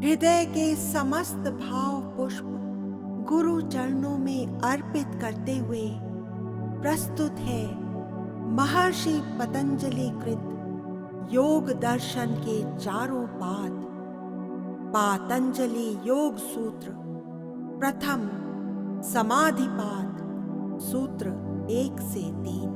हृदय के समस्त भाव पुष्प गुरु चरणों में अर्पित करते हुए प्रस्तुत है महर्षि पतंजलि कृत योग दर्शन के चारों पाद पातंजलि योग सूत्र। प्रथम समाधिपाद सूत्र 1 से 3।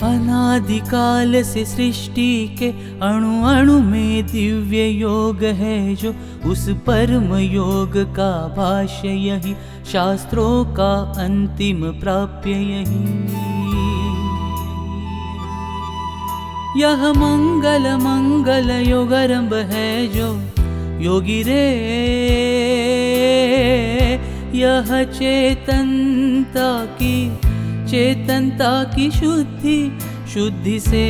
अनादिकाल से सृष्टि के अणु अणु में दिव्य योग है जो, उस परम योग का भाष्य यही, शास्त्रों का अंतिम प्राप्य यही। यह मंगल मंगल योगारंभ है जो योगी रे, यह चेतनता की शुद्धि से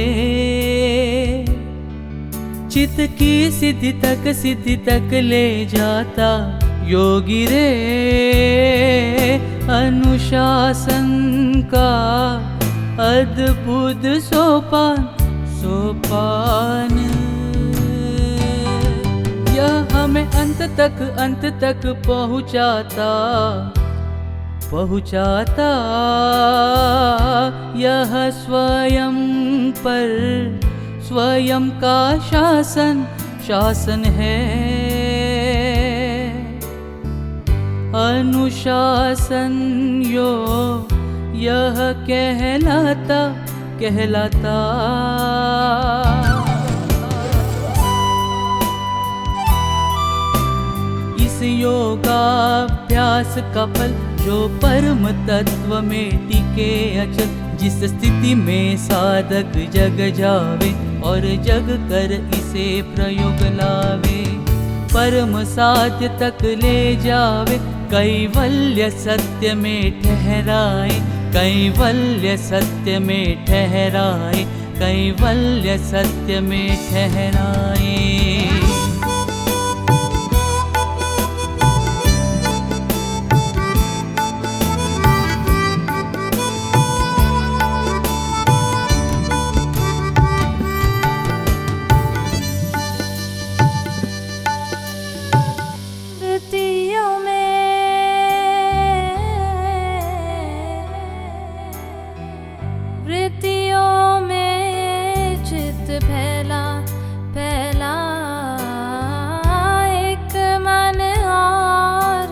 चित्त की सिद्धि तक ले जाता योगी रे। अनुशासन का अद्भुत सोपान यह हमें अंत तक पहुँचाता यह स्वयं का शासन है। अनुशासन यह कहलाता इस योगाभ्यास का फल जो परम तत्व में टिके अचल, जिस स्थिति में साधक जग जावे और जग कर इसे प्रयोग लावे, परम साध्य तक ले जावे, कैवल्य सत्य में ठहराए, कैवल्य सत्य में ठहराए, कैवल्य सत्य में ठहराए। वृत्तियों में चित्त फैला एक मन और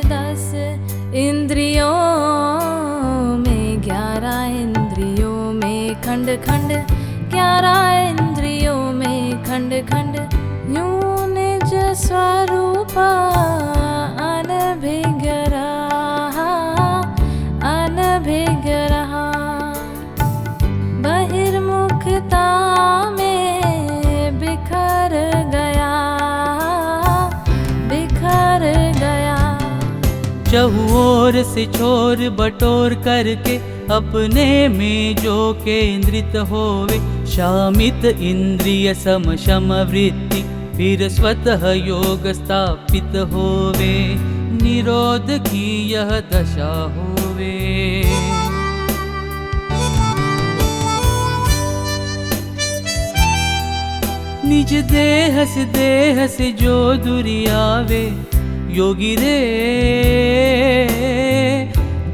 10 इंद्रियों में 11 इंद्रियों में खंड 11 इंद्रियों में खंड यूं निज स्वरूप अनभिज्ञ रहा बहिर्मुखता में बिखर गया चहुओर से छोर बटोर करके अपने में जो केंद्रित होवे, शामित इंद्रिय सम वृत्ति फिर स्वतः योग स्थापित होवे, निरोध की यह दशा होवे। निज देह से जो दुरियावे योगी रे,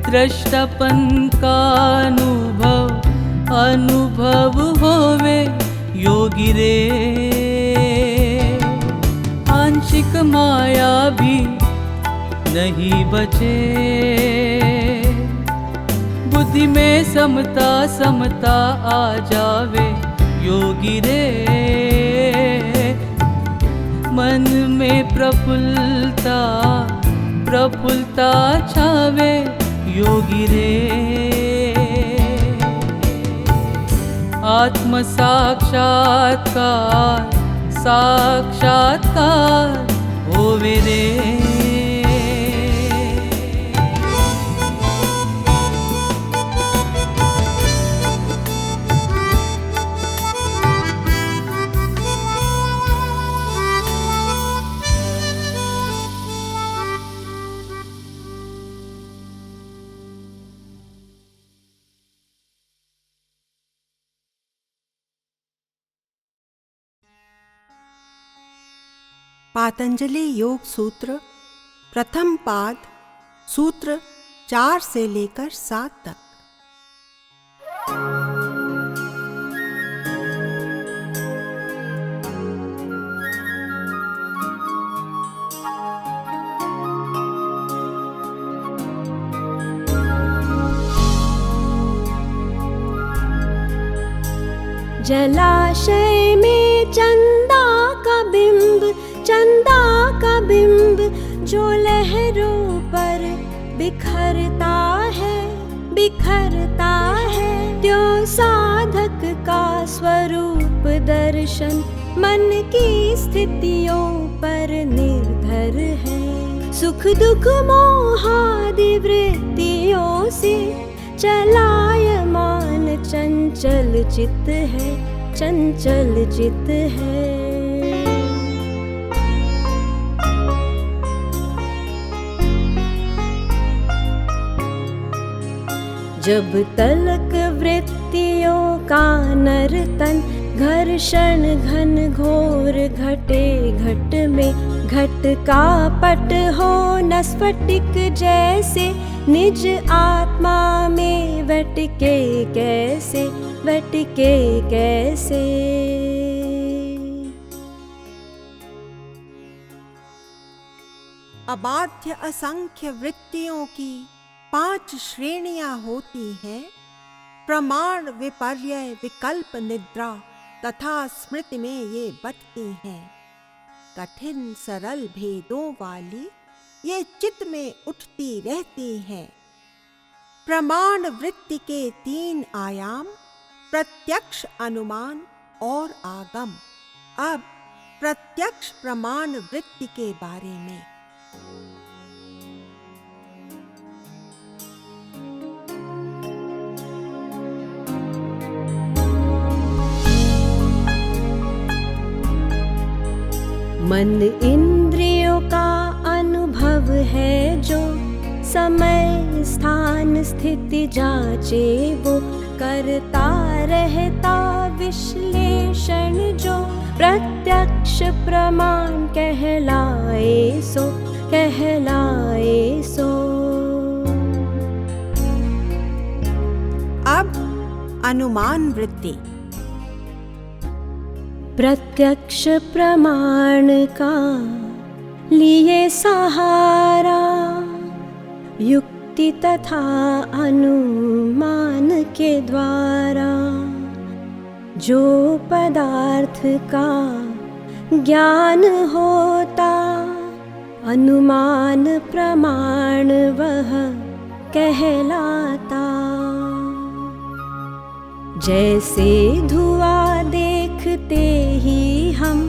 दृष्टापन का अनुभव होवे योगी रे। आंशिक माया भी नहीं बचे, बुद्धि में समता आ जावे योगी रे। मन में प्रफुल्लता छावे योगी रे। आत्म साक्षात्कार होवे रे। पातंजलि योग सूत्र प्रथम पाद सूत्र 4 से लेकर 7 तक। जलाशय में चंदा का बिंब जो लहरों पर बिखरता है त्यों साधक का स्वरूप दर्शन मन की स्थितियों पर निर्भर है। सुख दुख मोहादि वृत्तियों से चलायमान चंचल चित्त है। जब तलक वृत्तियों का नर्तन घर्षण घन घोर घटे घट में घट का पट हो न स्फटिक जैसे निज आत्मा में वटके कैसे। अबाध्य असंख्य वृत्तियों की 5 श्रेणियां होती हैं। प्रमाण, विपर्य, विकल्प, निद्रा तथा स्मृति में ये बटती हैं। कठिन सरल भेदों वाली ये चित्त में उठती रहती हैं। प्रमाण वृत्ति के 3 आयाम प्रत्यक्ष, अनुमान और आगम। अब प्रत्यक्ष प्रमाण वृत्ति के बारे में। मन इंद्रियों का अनुभव है जो समय स्थान स्थिति जांचे वो करता रहता विश्लेषण जो प्रत्यक्ष प्रमाण कहलाए सो। अब अनुमान वृत्ति। प्रत्यक्ष प्रमाण का लिए सहारा युक्ति तथा अनुमान के द्वारा जो पदार्थ का ज्ञान होता अनुमान प्रमाण वह कहलाता। जैसे धुआं देखते ही हम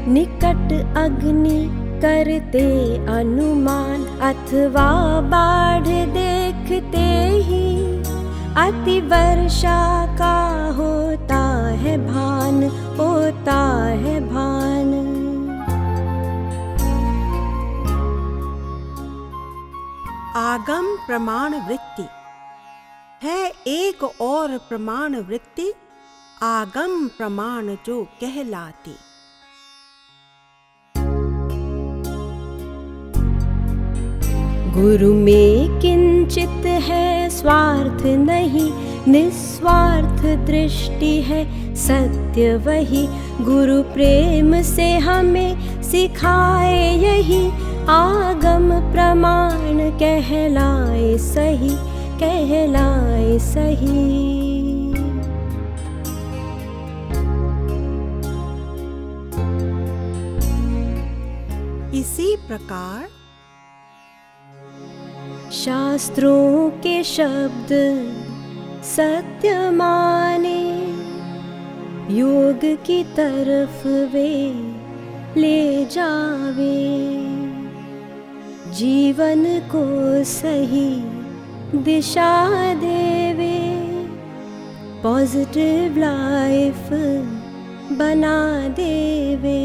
निकट अग्नि करते अनुमान अथवा बाढ़ देखते ही अति वर्षा का होता है भान। आगम प्रमाण वृत्ति है एक और प्रमाण वृत्ति आगम प्रमाण जो कहलाती। गुरु में किंचित है स्वार्थ नहीं निस्वार्थ दृष्टि है सत्य वही गुरु प्रेम से हमें सिखाए यही आगम प्रमाण कहलाए सही। इसी प्रकार शास्त्रों के शब्द सत्य माने योग की तरफ वे ले जावे जीवन को सही दिशा देवे पॉजिटिव लाइफ बना देवे।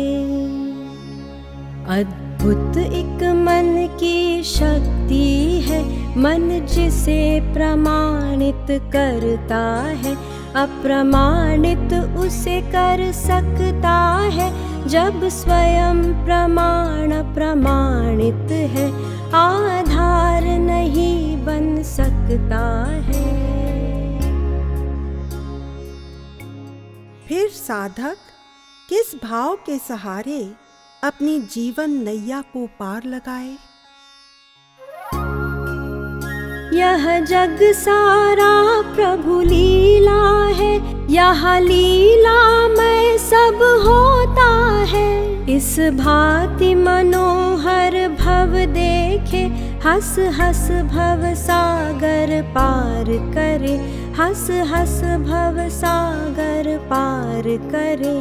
अद्भुत एक मन की शक्ति है मन जिसे प्रमाणित करता है अप्रमाणित उसे कर सकता है जब स्वयं प्रमाण प्रमाणित है, आधार नहीं बन सकता है। फिर साधक किस भाव के सहारे अपनी जीवन नैया को पार लगाए? यह जग सारा प्रभु लीला है, यहाँ लीला में सब होता है। इस भांति मनोहर भव देखे, हंस हंस भव सागर पार करे, हंस हंस भव सागर पार करे।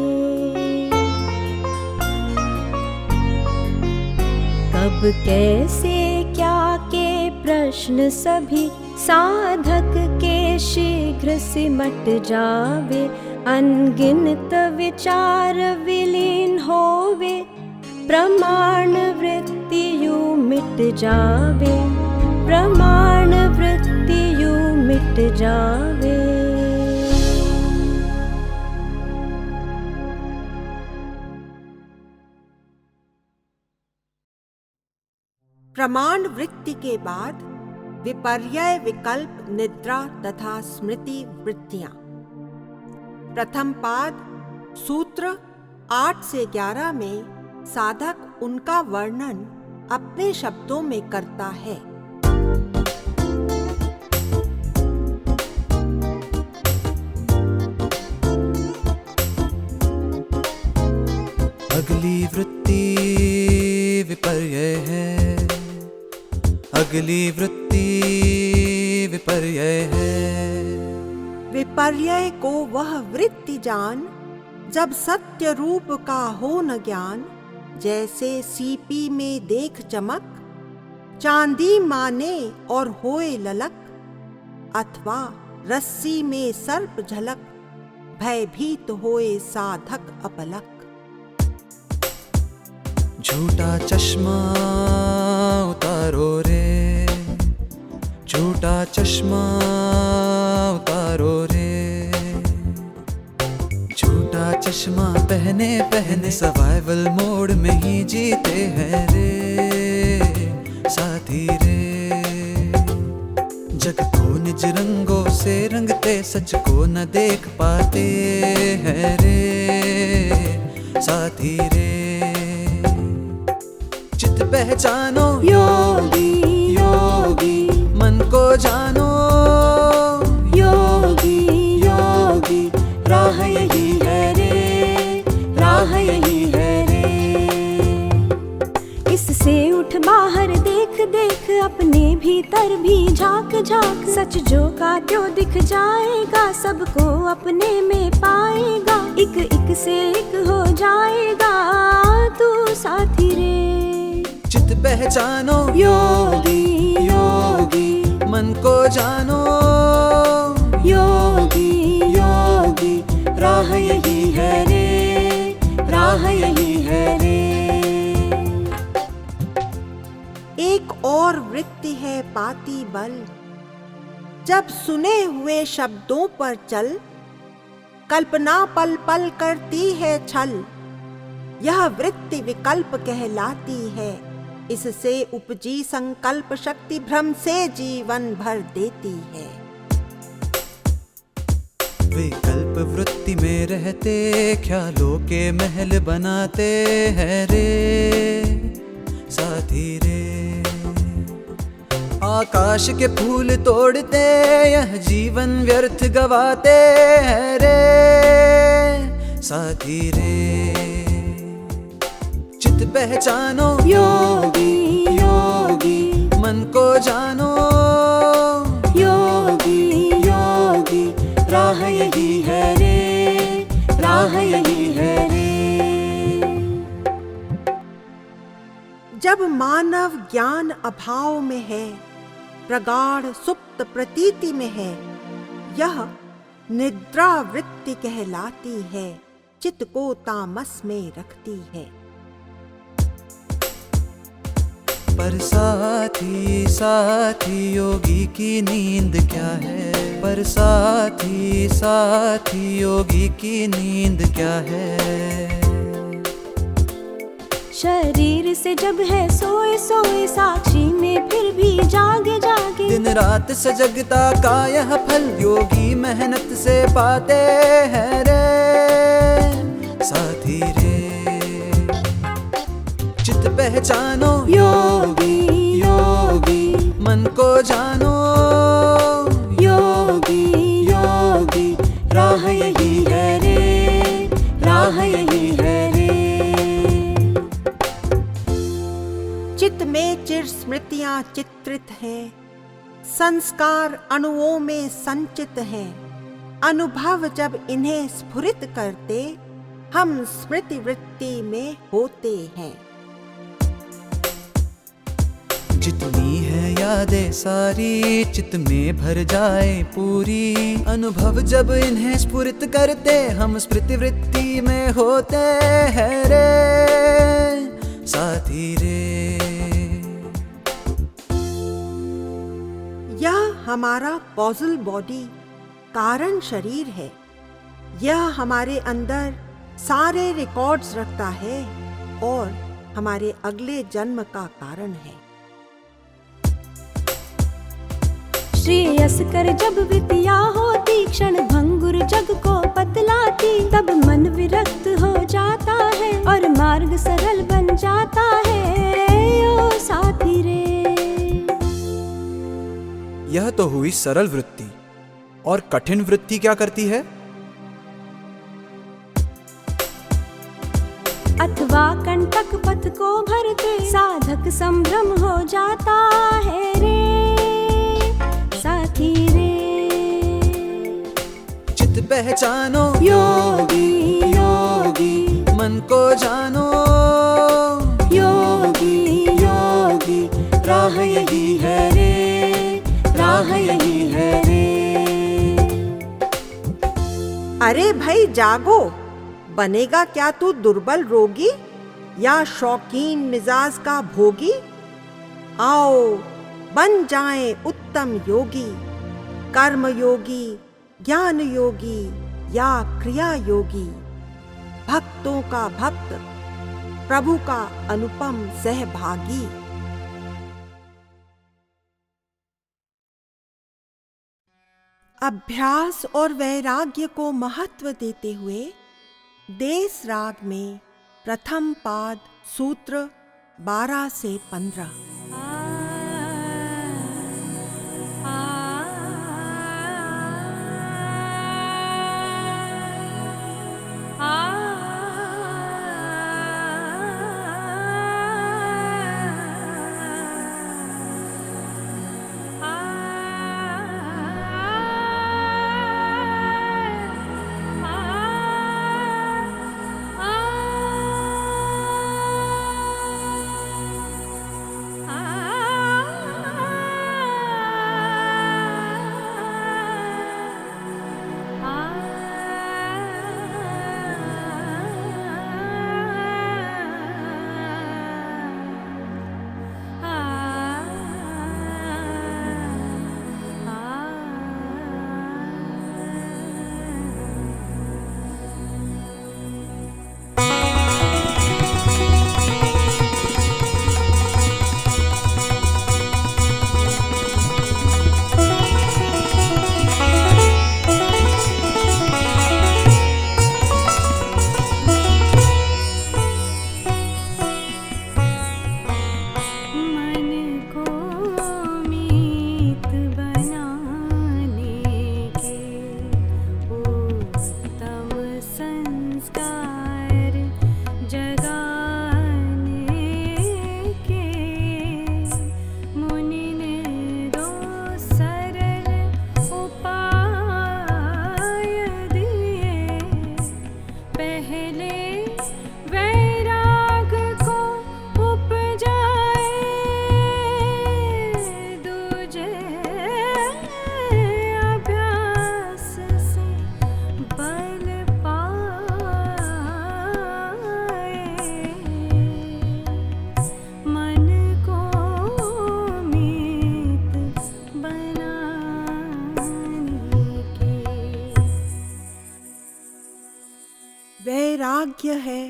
कब कैसे क्या के प्रश्न सभी साधक के शीघ्र सिमट जावे, अनगिनत विचार विलीन होवे, प्रमाण वृत्ति यू मिट जावे, प्रमाण वृत्ति यू मिट जावे। प्रमाण वृत्ति के बाद विपर्यय विकल्प निद्रा तथा स्मृति वृत्तियां। प्रथम पाद सूत्र 8 से 11 में साधक उनका वर्णन अपने शब्दों में करता है। अगली वृत्ति विपर्यय है, अगली वृत्ति विपर्यय है। विपर्यय को वह वृत्ति जान जब सत्य रूप का हो न ज्ञान, जैसे सीपी में देख चमक, चांदी माने और होए ललक, अथवा रस्सी में सर्प झलक, भयभीत होए साधक अपलक। झूठा चश्मा उतारो रे, झूठा चश्मा उतारो रे, झूठा चश्मा पहने पहने सर्वाइवल मोड में ही जीते हैं रे साथी रे। जग को निज रंगों से रंगते सच को न देख पाते हैं रे साथी रे। चित पहचानो योगी योगी, मन को जानो योगी योगी, राह यही है रे, राह यही है रे। इससे उठ बाहर देख देख, अपने भीतर भी झांक झांक, सच जो का त्यों दिख जाएगा, सबको अपने में पाएगा, एक एक से एक हो जाएगा तू साथी रे। चित पहचानो योगी योगी, मन को जानो योगी योगी, राह यही है रे, राह यही है रे। एक और वृत्ति है पाती बल, जब सुने हुए शब्दों पर चल, कल्पना पल पल करती है छल, यह वृत्ति विकल्प कहलाती है। इससे उपजी संकल्प शक्ति भ्रम से जीवन भर देती है। विकल्प वृत्ति में रहते ख्यालों के महल बनाते हैं रे साथी रे। आकाश के फूल तोड़ते यह जीवन व्यर्थ गवाते हैं रे साथी रे। चित पहचानो योगी योगी, मन को जानो योगी योगी, राह यही है रे, राह यही है रे। जब मानव ज्ञान अभाव में है, प्रगाढ़ सुप्त प्रतीति में है, यह निद्रा वृत्ति कहलाती है, चित्त को तामस में रखती है। पर साथी साथी योगी की नींद क्या है, पर साथी साथी योगी की नींद क्या है। शरीर से जब है सोए सोए, साक्षी में फिर भी जागे जागे। दिन रात से जगता का यह फल योगी मेहनत से पाते हैं रे साथी रे। चित पहचानो योगी योगी, मन को जानो योगी योगी, राह यही है रे, राह यही है रे। चित्त में चिर स्मृतियां चित्रित हैं, संस्कार अणुओं में संचित हैं। अनुभव जब इन्हें स्फुरित करते, हम स्मृति वृत्ति में होते हैं। जितनी है यादें सारी चित्त में भर जाए पूरी, अनुभव जब इन्हें स्फुरित करते, हम स्मृति वृत्ति में होते हैं रे साथी रे। यह हमारा कॉजल बॉडी, कारण शरीर है। यह हमारे अंदर सारे रिकॉर्ड्स रखता है और हमारे अगले जन्म का कारण है। श्रेयस कर जब विद्या होती, क्षण भंगुर जग को बतलाती, तब मन विरक्त हो जाता है और मार्ग सरल बन जाता है ओ साथी रे। यह तो हुई सरल वृत्ति, और कठिन वृत्ति क्या करती है? अथवा कंटक पथ को भरते, साधक संभ्रम हो जाता है रे साथी रे। चित पहचानो योगी योगी, मन को जानो योगी योगी, राह यही है रे, राह यही है रे। अरे भाई जागो, बनेगा क्या तू दुर्बल रोगी या शौकीन मिजाज का भोगी? आओ बन जाएं उत्तम योगी, कर्म योगी, ज्ञान योगी या क्रिया योगी, भक्तों का भक्त, प्रभु का अनुपम सहभागी। अभ्यास और वैराग्य को महत्व देते हुए देस राग में प्रथम पाद सूत्र 12 से 15। वैराग्य है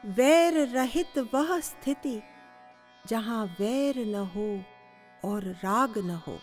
वैर रहित वह स्थिति जहाँ वैर न हो और राग न हो।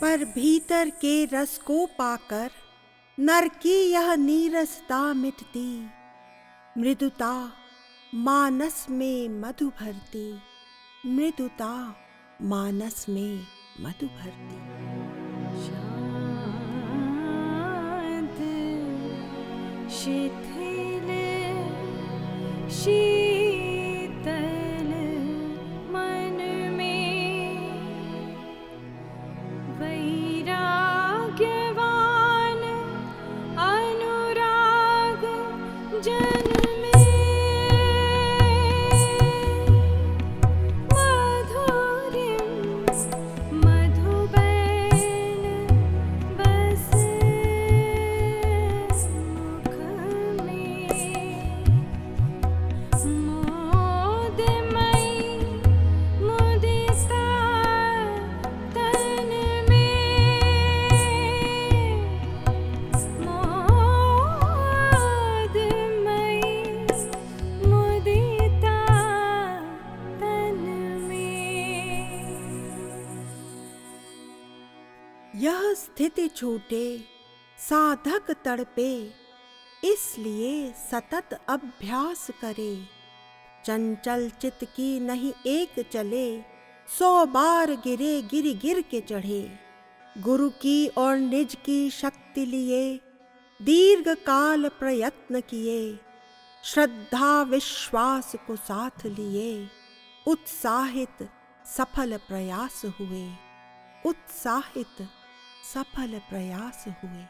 पर भीतर के रस को पाकर नर की यह नीरसता मिटती, मृदुता मानस में मधु भरती, मृदुता मानस में मधु भरती। शांत शिथिल शीतल मन में वैराग्यवान अनुराग जन्मे, मधुरिम मधुबैन बसे मुख में, मोदमयी मुदिता तन में, मोदमयी मुदिता तन में। यह स्थिति छूटे साधक तड़पे, इसलिए सतत अभ्यास करे। चंचल चित्त की नहीं एक चले, 100 बार गिरे गिर गिर के चढ़े। गुरु की और निज की शक्ति लिए दीर्घ काल प्रयत्न किए, श्रद्धा विश्वास को साथ लिए उत्साहित सफल प्रयास हुए, उत्साहित सफल प्रयास हुए।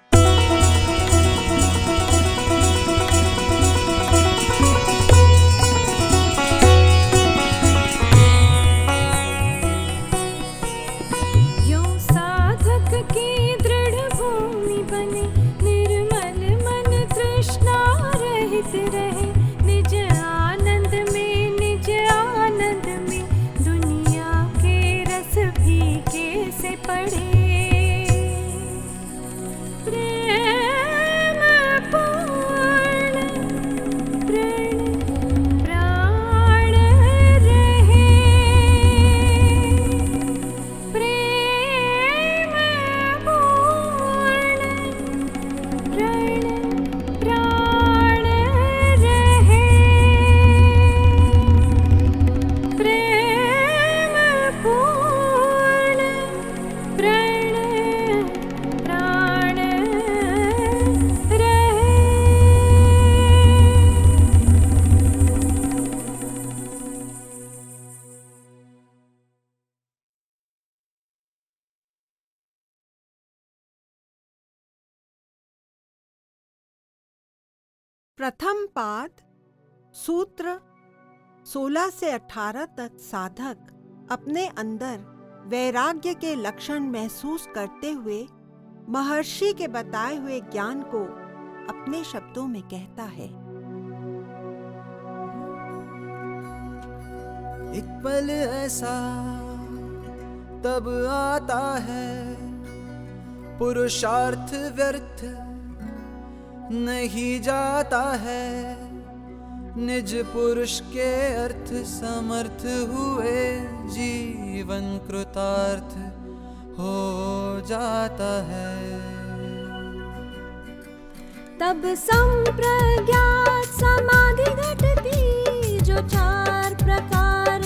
यो साधक की दृढ़ भूमि बने, निर्मल मन तृष्णा रहित रहे, निज आनंद में दुनिया के रस फीके से पड़े। प्रेम पूर्ण प्रण प्राण रहे, प्रेम पूर्ण प्रण प्राण रहे, प्रेम पूर्ण प्रण प्राण रहे। प्रथम पाद सूत्र 16 से 18 तक साधक अपने अंदर वैराग्य के लक्षण महसूस करते हुए महर्षि के बताए हुए ज्ञान को अपने शब्दों में कहता है। एक पल ऐसा तब आता है, पुरुषार्थ व्यर्थ नहीं जाता है, निज पुरुष के अर्थ समर्थ हुए, जीवन कृतार्थ हो जाता है। तब संप्रज्ञात समाधि घटती, जो 4 प्रकार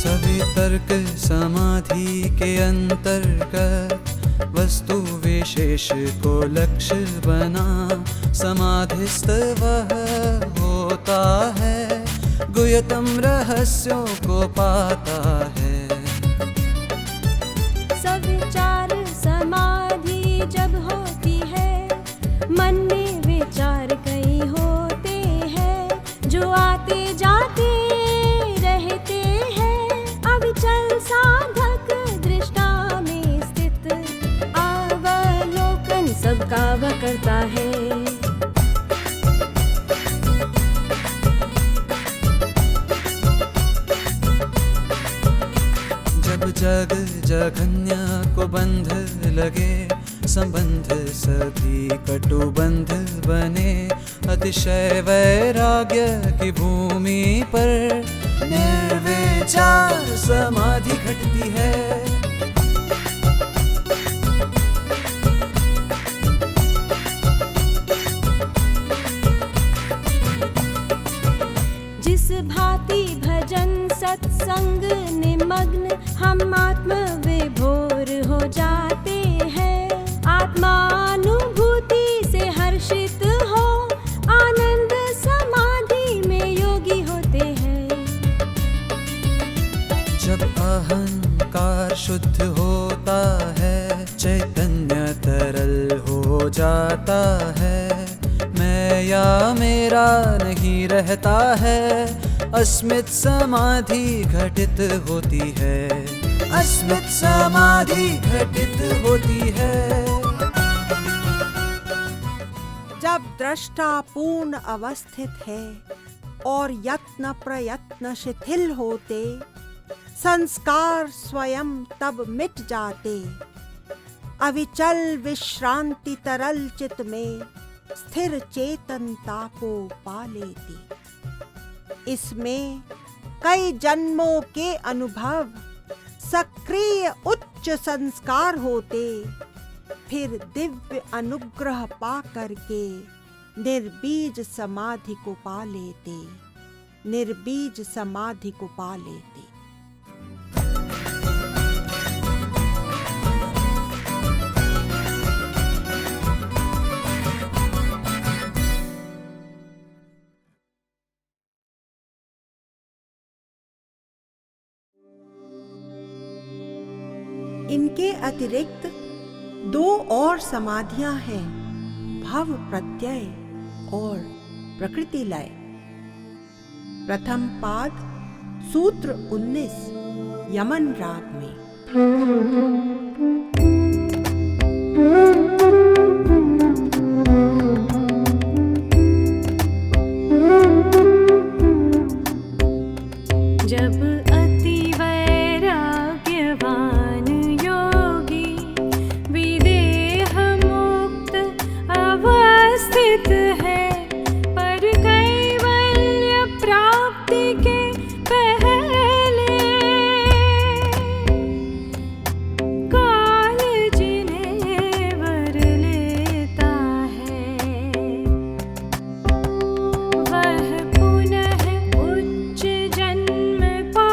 सभी तर्क समाधि के अंतर्गत वस्तु विशेष को लक्ष्य बना समाधिस्थ वह होता है, गुह्यतम रहस्यों को पाता है। सविचार समाधि जब होती है, मन में विचार कई होते हैं, जो आते जाते रहते हैं। अविचल साधक दृष्टा में स्थित, अवलोकन सबका वह करता है। जब जग जघन्य को बंध लगे, संबंध सभी कटुबंध बने, अतिशय वैराग्य की भूमि पर निर्विचार समाधि घटती है। जिस भांति भजन सत्संग निमग्न हम आत्म विभोर हो जाते हैं, आत्मानुभूति से हर्षित हो आनंद समाधि में योगी होते हैं। जब अहंकार शुद्ध होता है, चैतन्य तरल हो जाता है, मैं या मेरा नहीं रहता है, अस्मित समाधि घटित होती है, अस्मित समाधि घटित होती है। जब दृष्टा पूर्ण अवस्थित है और यत्न प्रयत्न शिथिल होते, संस्कार स्वयं तब मिट जाते, अविचल विश्रांति तरल चित में स्थिर चेतनता को पा लेती। इसमें कई जन्मों के अनुभव, सक्रिय उच्च संस्कार होते, फिर दिव्य अनुग्रह पा करके निर्बीज समाधि को पा लेते, निर्बीज समाधि को पा लेते। इनके अतिरिक्त 2 और समाधियां हैं, भव प्रत्यय और प्रकृति लय। प्रथम पाद सूत्र 19 यमन राग में। जब अति वैराग्यवान योगी विदेह मुक्त अवस्थित है, पर कैवल्य प्राप्ति के पहले काल जिन्हें वर लेता है, वह पुनः उच्च जन्म पा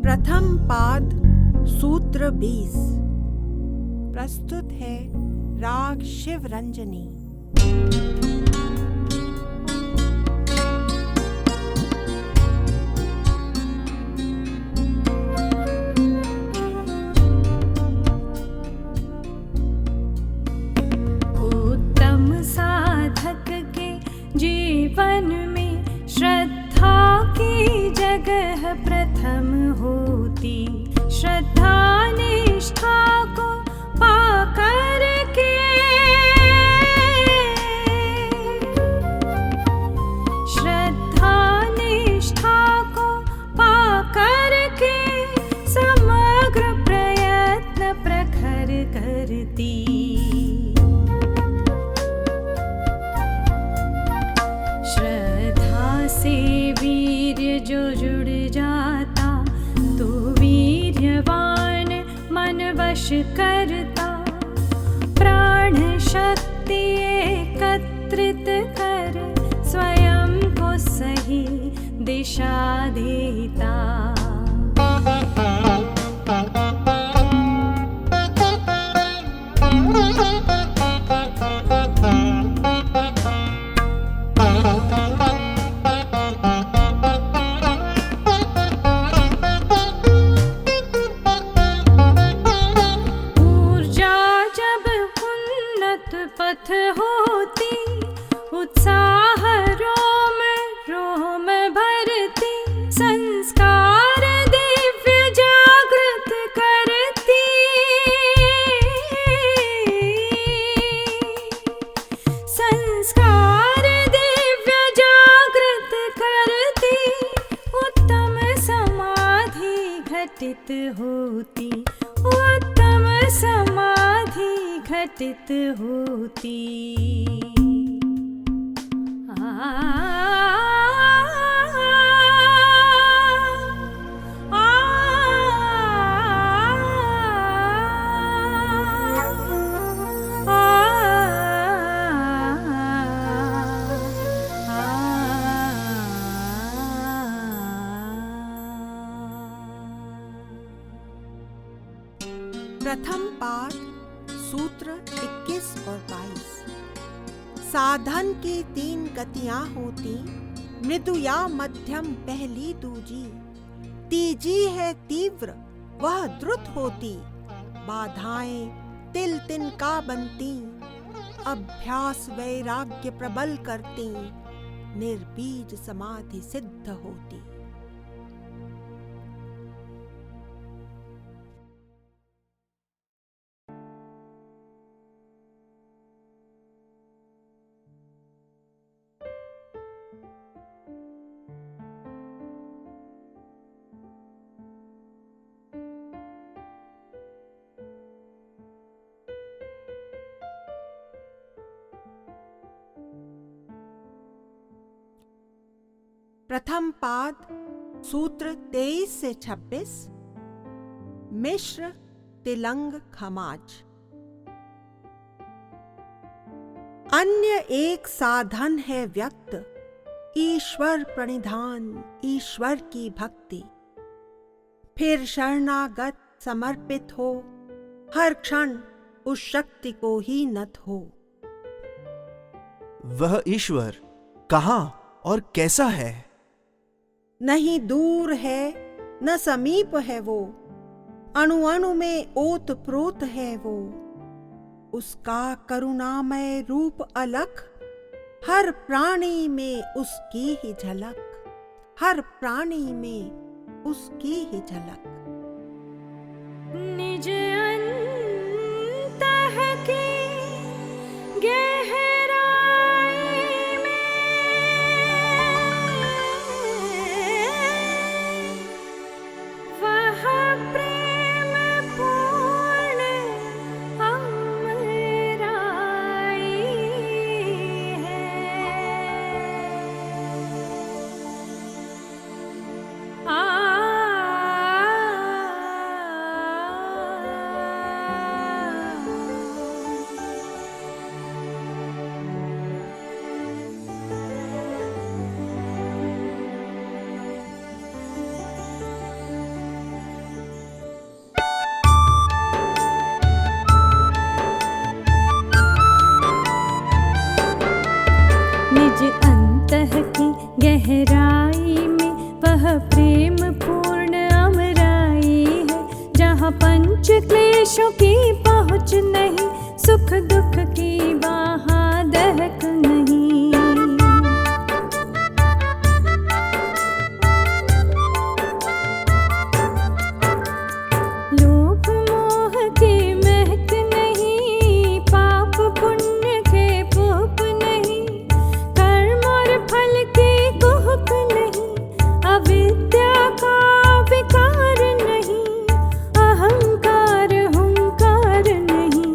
प्रथम पाद सूत्र 20। प्रस्तुत है राग शिव रंजनी। उत्तम साधक के जीवन में श्रद्धा की जगह प्रथम होती। श्रद्धा निष्ठा को पाकर के श्रद्धा निष्ठा को पाकर के समग्र प्रयत्न प्रखर करती। श्रद्धा से वीर्य जो जुड़ जाता तो वीर्यवान मन वश करता। प्राण शक्ति एकत्रित कर स्वयं को सही दिशा देता। पथ होती उत्साह रोम रोम भरती। संस्कार दिव्य जागृत करती। संस्कार दिव्य जागृत करती। उत्तम समाधि घटित होती। उत्तम समाधि घटित होती। प्रथम पाद सूत्र 21 और 22। साधन की 3 गतियां होती। मृदु या मध्यम पहली दूजी। तीजी है तीव्र, वह द्रुत होती। बाधाएं तिल तिनका बनती। अभ्यास वैराग्य प्रबल करती। निर्बीज समाधि सिद्ध होती। प्रथम पाद सूत्र 23 से 26। मिश्र तिलंग खमाज। अन्य एक साधन है व्यक्त। ईश्वर प्रणिधान, ईश्वर की भक्ति। फिर शरणागत समर्पित हो। हर क्षण उस शक्ति को ही नत हो। वह ईश्वर कहाँ और कैसा है? नहीं दूर है न समीप है वो। अणु अणु में ओत प्रोत है वो। उसका करुणामय रूप अलख। हर प्राणी में उसकी ही झलक। हर प्राणी में उसकी ही झलक। निज अंतः की गहराई में वह प्रेम पूर्ण अमराई है। गहराई में वह प्रेम पूर्ण अमराई है, जहाँ पंच क्लेशों की पहुँच नहीं, सुख दुख की वहाँ दहक नहीं। लोभ मोह की महक नहीं, पाप पुण्य के पूप नहीं, कर्म और फल की कुहक नहीं, अविद्या का विकार नहीं, अहंकार हुंकार नहीं,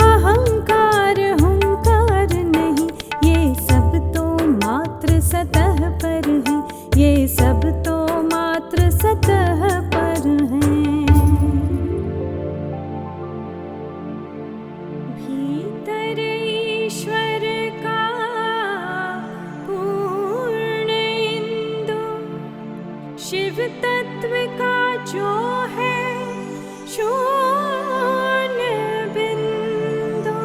अहंकार हुंकार नहीं। ये सब तो मात्र सतह पर है, ये सब तो मात्र सतह पर है। भीतर ईश्वर का पूर्ण इंदु, शिव तत्व का जो है शून्य बिंदु,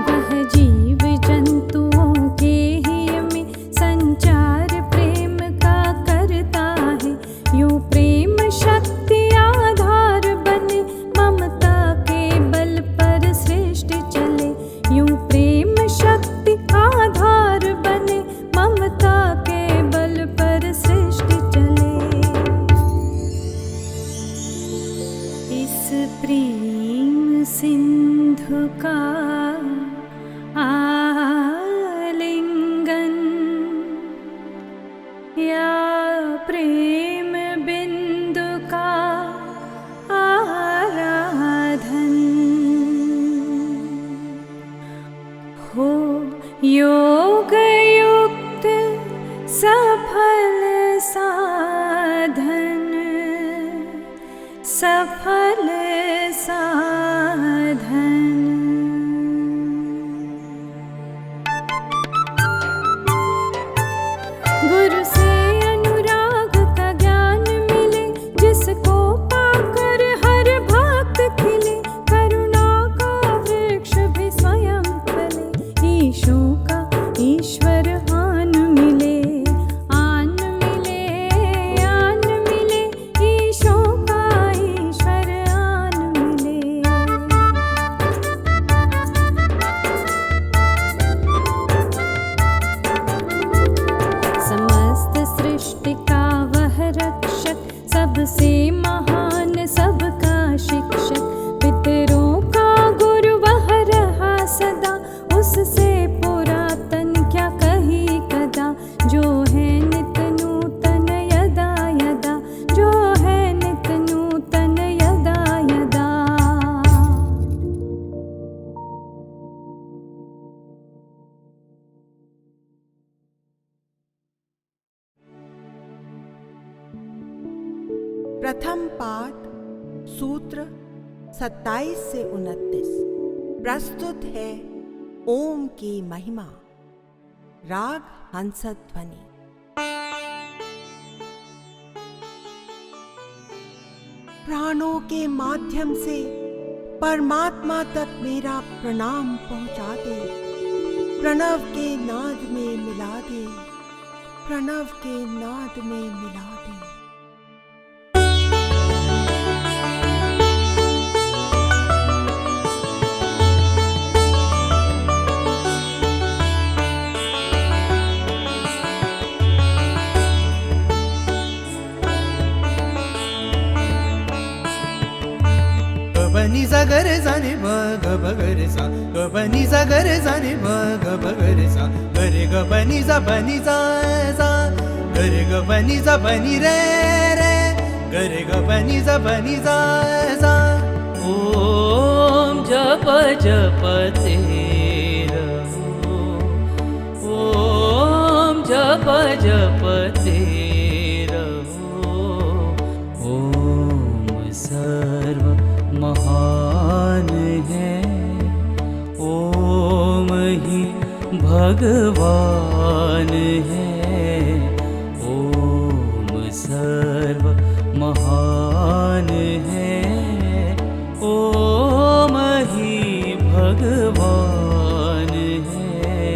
वह जीव जंतुओं के ही में संचार प्रेम का करता है। यूं प्रेम शक्ति आधार बने, ममता के बल पर सृष्टि चले। यूं प्रेम शक्ति आधार बने, ममता के बल पर सृष्टि चले। इस प्रेम सिंधु का आलिंगन या प्रेम बिंदु का आराधन हो, योग युक्त सफल साधन, सफल साधन। गुरु से अनुराग का ज्ञान मिले, जिसको पाकर हर भक्त खिले, करुणा का वृक्ष भी स्वयं फले। ईशों का ईश्वर आन मिले, आन मिले, आन मिले, ईशों का ईश्वर आन मिले। समस्त सृष्टि का वह रक्षक, सबसे महान सबका शिक्षक, पितरों का गुरु वह रहा सदा, उससे पुरातन क्या कही कदा, जो है नित नूतन यदा यदा, जो है नित नूतन यदा यदा। प्रथम पाठ सूत्र 27 से 29। प्रस्तुत है ओम की महिमा। राग हंसध्वनि। प्राणों के माध्यम से परमात्मा तक मेरा प्रणाम पहुंचा दे, प्रणव के नाद में मिला दे, प्रणव के नाद में मिला दे। गबनी सा गरे जाने ब गब गरे सा, गबनी सा गरे जाने ब गब गरे सा, गरे गबनी सा बनी सा सा, गरे गबनी सा बनी रे रे, गरे गबनी सा बनी सा सा। ओम जप जपते रहो, ओम जप जपते रहो। ओम सर्व महान है, ओम ही भगवान है। ओम सर्व महान है, ओम ही भगवान है।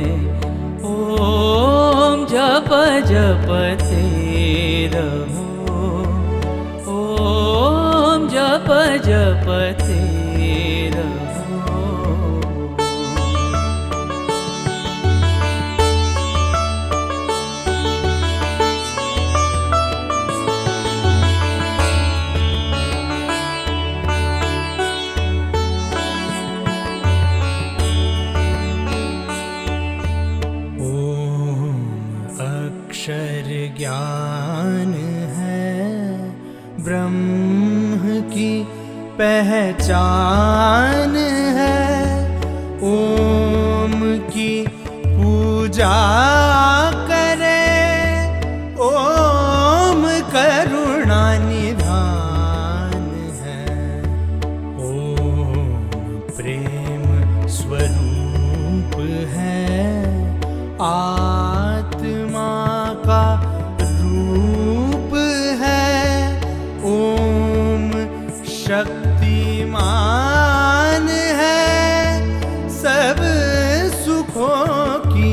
जपते रहो, ओम जपते रहो। अक्षर ज्ञान है ब्रह्म की पहचान है, ओम की पूजा करे, ओम करुणा निधान है, ओम प्रेम स्वरूप है, आत्मा का रूप है, ओम शक्तिमान है, सब सुखों की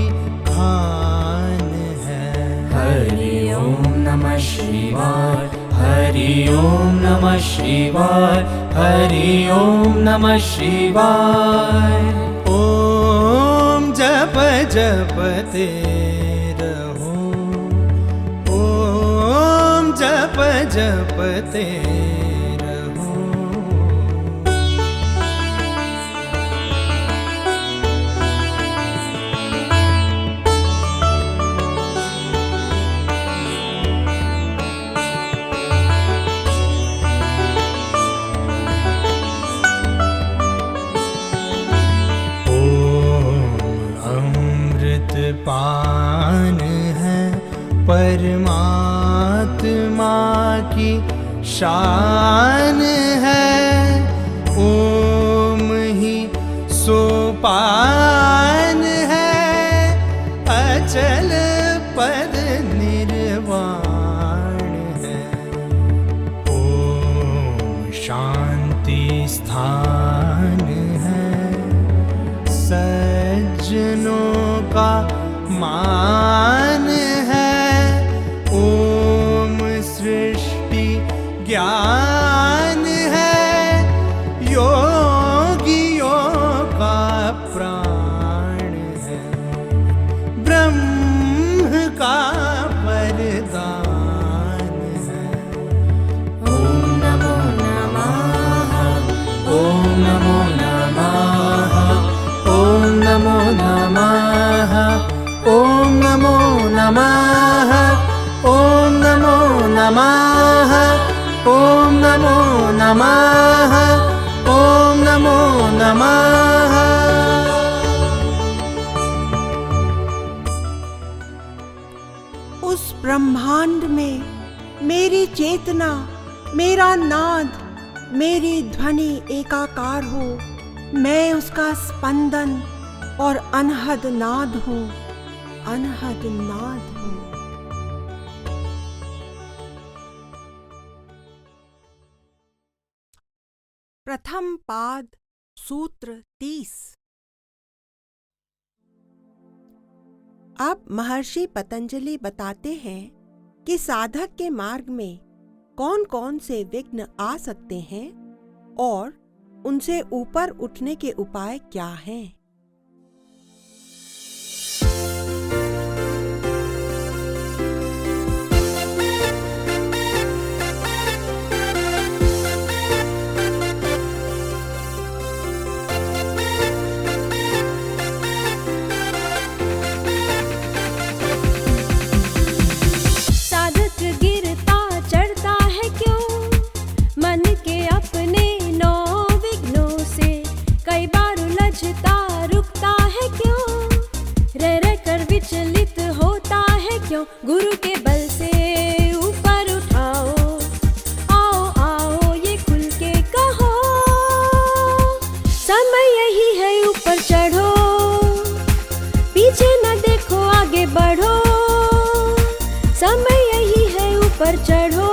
खान है। हरि ओम नमः शिवाय, हरि ओम नमः शिवाय, हरि ओम नमः शिवाय। ओम जपते रहो, ओम जपते रहो। पान है परमात्मा की शान है, ओम ही सोपान है, अचल पद निर्वाण है, ओम शांति स्थान है, सज्जनों का मान है, ओम सृष्टि ज्ञान है, योगियों का प्राण है, ब्रह्म का वरदान है। ओम नमो नमः, ओम नमो नमः, ओम नमो नमः, ओम नमो नमः, ओम नमो नमः, ओम नमो नमः, ओम नमो नमः। उस ब्रह्मांड में मेरी चेतना, मेरा नाद, मेरी ध्वनि एकाकार हो, मैं उसका स्पंदन और अनहद नाद हूँ, अनहद नाद हूँ। प्रथम पाद सूत्र 30। अब महर्षि पतंजलि बताते हैं कि साधक के मार्ग में कौन कौन से विघ्न आ सकते हैं और उनसे ऊपर उठने के उपाय क्या हैं। गुरु के बल से ऊपर उठाओ, आओ आओ ये खुल के कहो, समय यही है ऊपर चढ़ो, पीछे न देखो आगे बढ़ो, समय यही है ऊपर चढ़ो।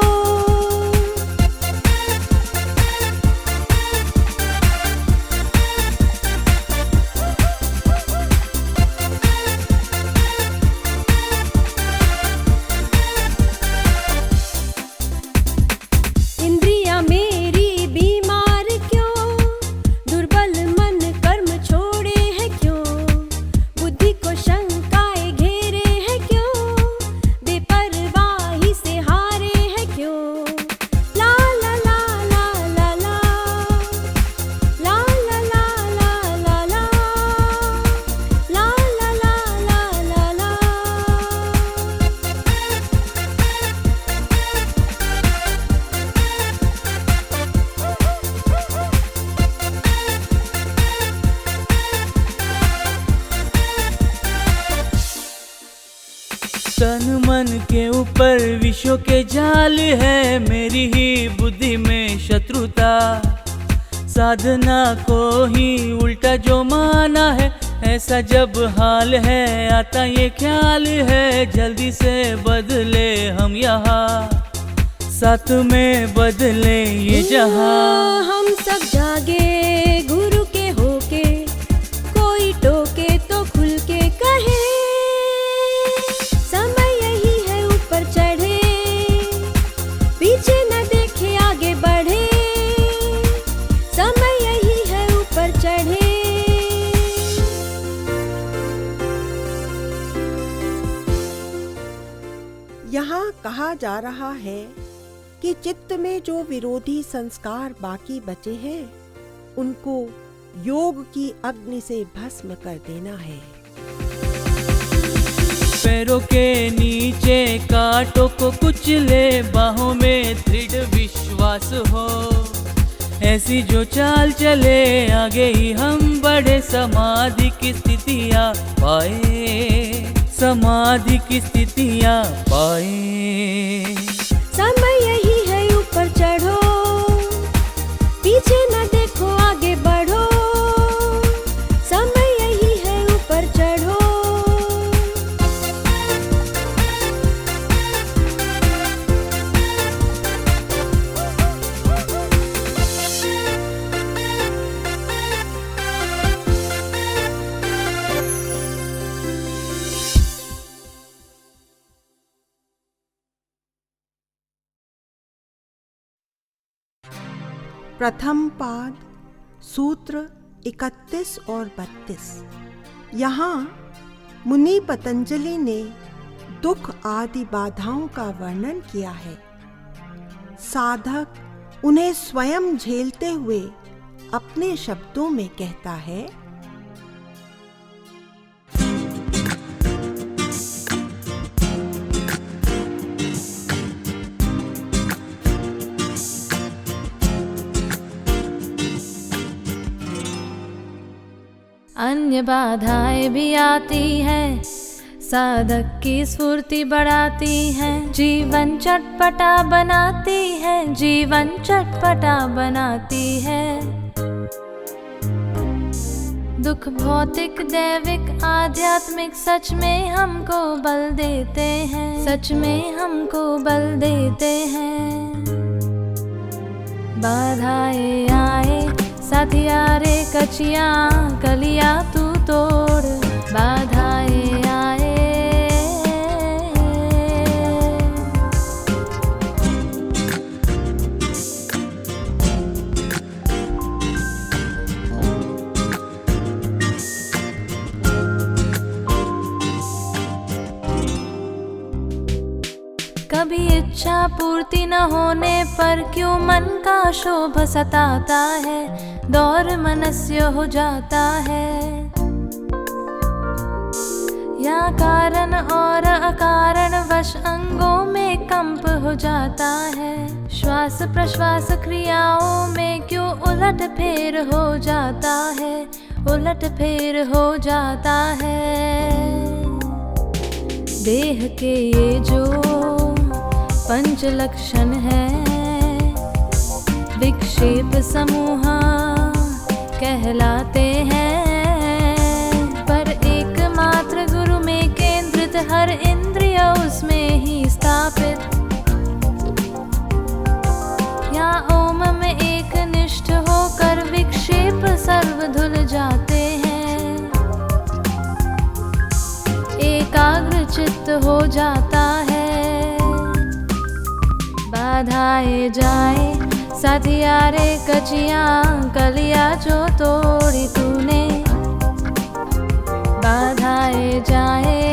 तन मन के ऊपर विषयों के जाल है, मेरी ही बुद्धि में शत्रुता। साधना को ही उल्टा जो माना है, ऐसा जब हाल है आता ये ख्याल है, जल्दी से बदले हम यहाँ, साथ में बदले ये जहाँ। हम सब जागे गुरु के होके, कोई टोके तो खुल के कहे, समय यही है ऊपर चढ़े, पीछे न देखे आगे बढ़े, समय यही है ऊपर चढ़े। यहाँ कहा जा रहा है कि चित्त में जो विरोधी संस्कार बाकी बचे हैं, उनको योग की अग्नि से भस्म कर देना है। पैरों के नीचे कांटों को कुचले, बाहों में दृढ़ विश्वास हो, ऐसी जो चाल चले आगे ही हम बढ़े, समाधि की स्थितियाँ पाए, समाधि की स्थितियाँ पाए। समय यही है ऊपर चढ़ो, पीछे न देखो आगे बढ़ो, समय यही है ऊपर चढ़ो। प्रथम पाद सूत्र 31 और 32। यहाँ मुनि पतंजलि ने दुख आदि बाधाओं का वर्णन किया है। साधक उन्हें स्वयं झेलते हुए अपने शब्दों में कहता है, अन्य बाधाएं भी आती हैं, साधक की स्फूर्ति बढ़ाती हैं, जीवन चटपटा बनाती है, जीवन चटपटा बनाती है। दुख भौतिक दैविक आध्यात्मिक सच में हमको बल देते हैं, सच में हमको बल देते हैं। बाधाएं आए साथिया रे कचिया, कलिया तू तोड़, बाधाएं आए। कभी इच्छा पूर्ति न होने पर क्यों मन का क्षोभ सताता है, दौर मनस्य हो जाता है। या कारण और अकारण वश अंगों में कंप हो जाता है, श्वास प्रश्वास क्रियाओं में क्यों उलट फेर हो जाता है, उलट फेर हो जाता है। देह के ये जो पंच लक्षण है, विक्षेप समूह कहलाते हैं, पर एकमात्र गुरु में केंद्रित हर इंद्रिय उसमें ही स्थापित। या ओम में एक निष्ठ होकर विक्षेप सर्व धुल जाते हैं, एकाग्र चित्त हो जाता है। बाधाएं जाए साथिया रे कचिया, कलिया जो तोड़ी तूने, बाधाएं जाए।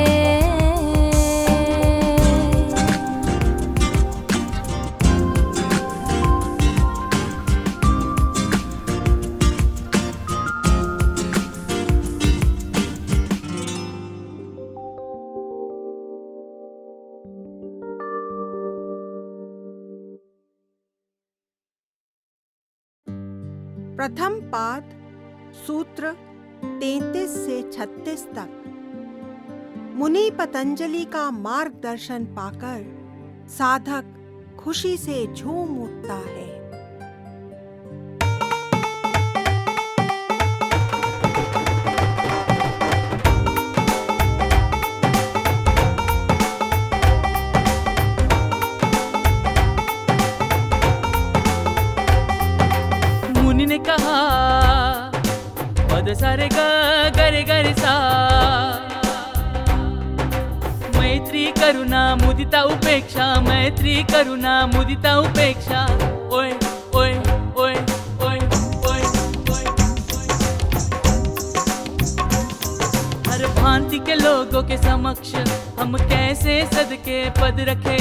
प्रथम पाद सूत्र 33 से 36 तक। मुनि पतंजलि का मार्गदर्शन पाकर साधक खुशी से झूम उठता है। मुनि ने कहा पद सारे ग गरे गरे सा, मैत्री करुणा मुदिता उपेक्षा, मैत्री करुणा मुदिता उपेक्षा। ओए ओए ओए ओए ओए ओए, हर भांति के लोगों के समक्ष हम कैसे सदके पद रखे,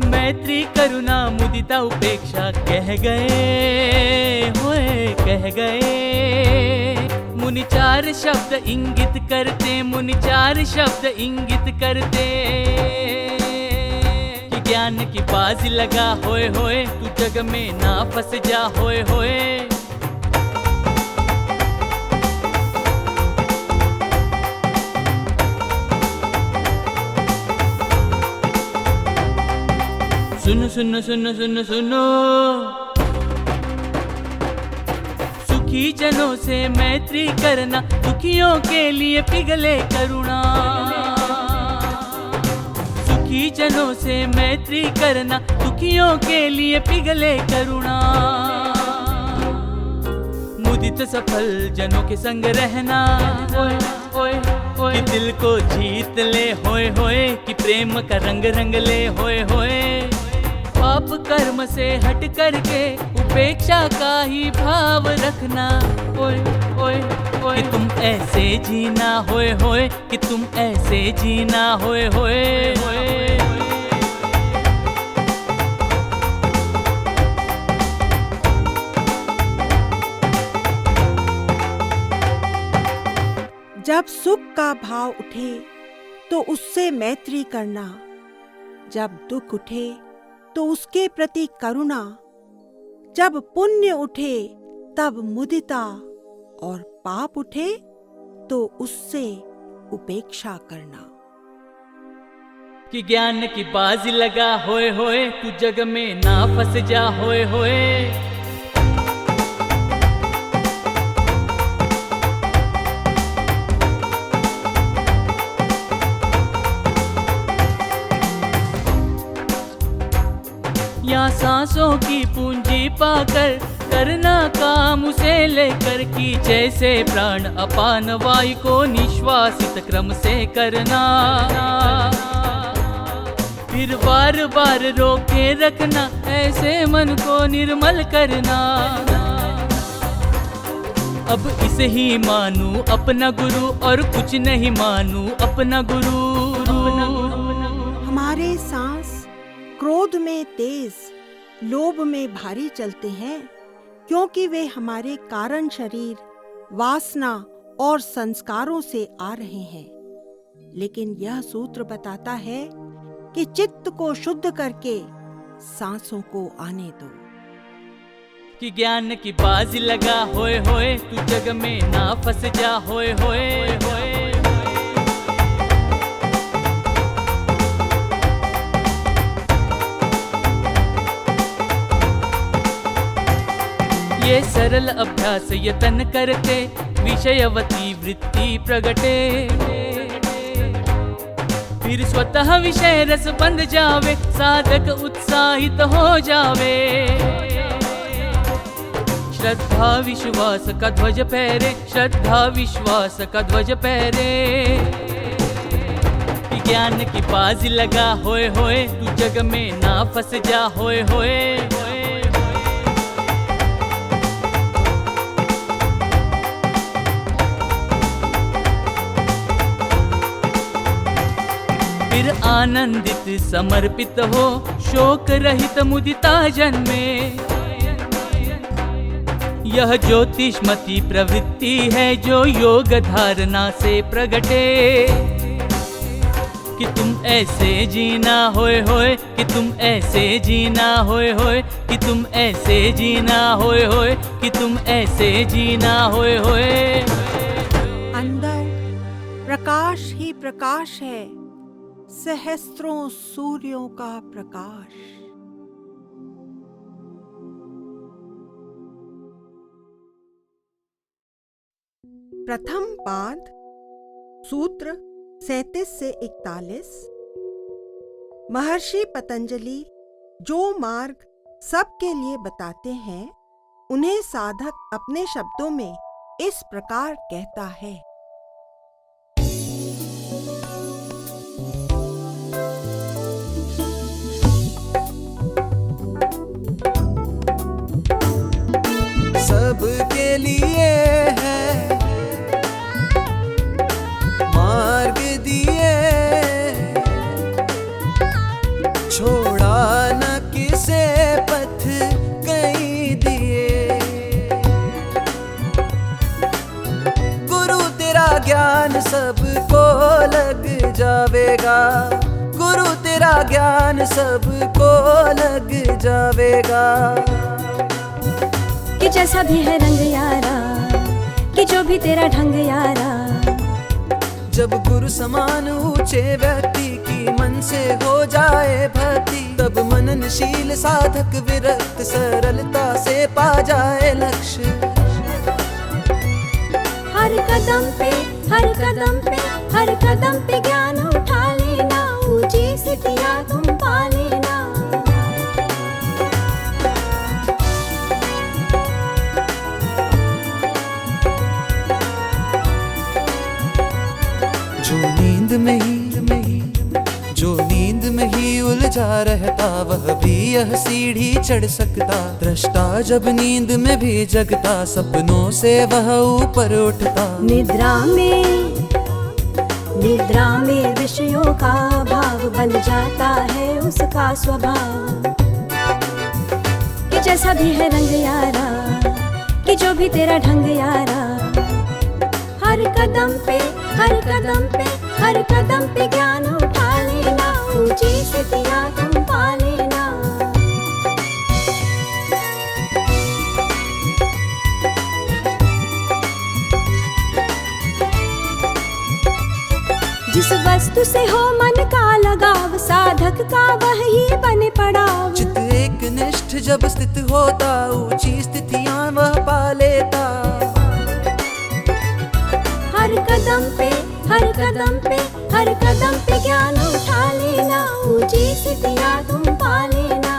मैत्री करुणा मुदिता उपेक्षा कह गए, होए कह गए। मुनि चार शब्द इंगित करते, मुनि चार शब्द इंगित करते, कि ज्ञान की बाजी लगा होए होए, तू जग में ना फंस जा होए होए। सुनो सुनो सुनो सुनो सुनो, सुखी जनों से मैत्री करना, दुखियों के लिए पिघले करुणा। सुखी जनों से मैत्री करना, दुखियों के लिए पिघले करुणा। मुदित सफल जनों के संग रहना, ओए ओए ओए, कि दिल को जीत ले होए होए, कि प्रेम का रंग रंग ले होए होए। पाप कर्म से हट करके उपेक्षा का ही भाव रखना, ओए ओए ओए, कि तुम ऐसे जीना होए होए, कि तुम ऐसे जीना होए होए होए। जब सुख का भाव उठे तो उससे मैत्री करना, जब दुख उठे तो उसके प्रति करुणा, जब पुण्य उठे तब मुदिता और पाप उठे तो उससे उपेक्षा करना। कि ज्ञान की बाजी लगा होए होए, तू जग में ना फंस जा होए होए। या सांसों की पूंजी पाकर करना काम उसे लेकर, की जैसे प्राण अपान वायु को निश्वासित क्रम से करना। फिर बार बार रोके रखना, ऐसे मन को निर्मल करना। अब इसे ही मानू अपना गुरु, और कुछ नहीं मानू अपना गुरु। हमारे सांस क्रोध में तेज, लोभ में भारी चलते हैं, क्योंकि वे हमारे कारण शरीर, वासना और संस्कारों से आ रहे हैं। लेकिन यह सूत्र बताता है कि चित्त को शुद्ध करके सांसों को आने दो। कि ज्ञान की बाजी लगा होए होए, तू जग में ना फंस जा होए होए होए। ये सरल अभ्यास यतन करते, विषयवती वृत्ति प्रगटे। फिर स्वतः विषय रस बंध जावे, साधक उत्साहित हो जावे। श्रद्धा विश्वास का ध्वज फहरे, श्रद्धा विश्वास का ध्वज फहरे। ज्ञान की बाजी लगा होए होए, तू जग में ना फंस जा होए होए होए। फिर आनंदित समर्पित हो, शोक रहित मुदिता जन्मे। यह ज्योतिषमती प्रवृत्ति है जो योग धारणा से प्रगटे। कि तुम ऐसे जीना होए होए, कि तुम ऐसे जीना होए होए, कि तुम ऐसे जीना होए होए, कि तुम ऐसे जीना होए होए। अंदर प्रकाश प्रकाश ही प्रकाश है, सहस्त्रों सूर्यों का प्रकाश। प्रथम पाद, सूत्र 37 से 41। महर्षि पतंजलि जो मार्ग सबके लिए बताते हैं, उन्हें साधक अपने शब्दों में इस प्रकार कहता है। सबके लिए है मार्ग दिए, छोड़ा न किसे पथ कहीं दिए। गुरु तेरा ज्ञान सबको लग जावेगा, गुरु तेरा ज्ञान सबको लग जावेगा। कि जैसा भी है रंग यारा, कि जो भी तेरा ढंग यारा। जब गुरु समान ऊंचे व्यक्ति की मन से हो जाए भक्ति, तब मननशील साधक विरक्त सरलता से पा जाए लक्ष्य। हर कदम पे, हर कदम पे, हर कदम पे ज्ञान उठा लेना, ऊंची स्थितियां तुम पा लेना। जो नींद में ही जो नींद में ही उलझा रहता, वह भी यह सीढ़ी चढ़ सकता। दृष्टा जब नींद में भी जगता, सपनों से वह ऊपर उठता। निद्रा में विषयों का भाव बन जाता है उसका स्वभाव। कि जैसा भी है रंग यारा, कि जो भी तेरा ढंग यारा। हर कदम पे, हर कदम पे, हर कदम पे ज्ञान उठा लेना, ऊंची स्थितियां तुम पा लेना। जिस वस्तु से हो मन का लगाव, साधक का वही बने पड़ाव। चित एक निष्ठ जब स्थित होता, ऊंची स्थितियां वह पा लेता। हर कदम पे, हर कदम पे, हर कदम पे ज्ञान उठा लेना, ऊंची स्थितियां तुम पा लेना।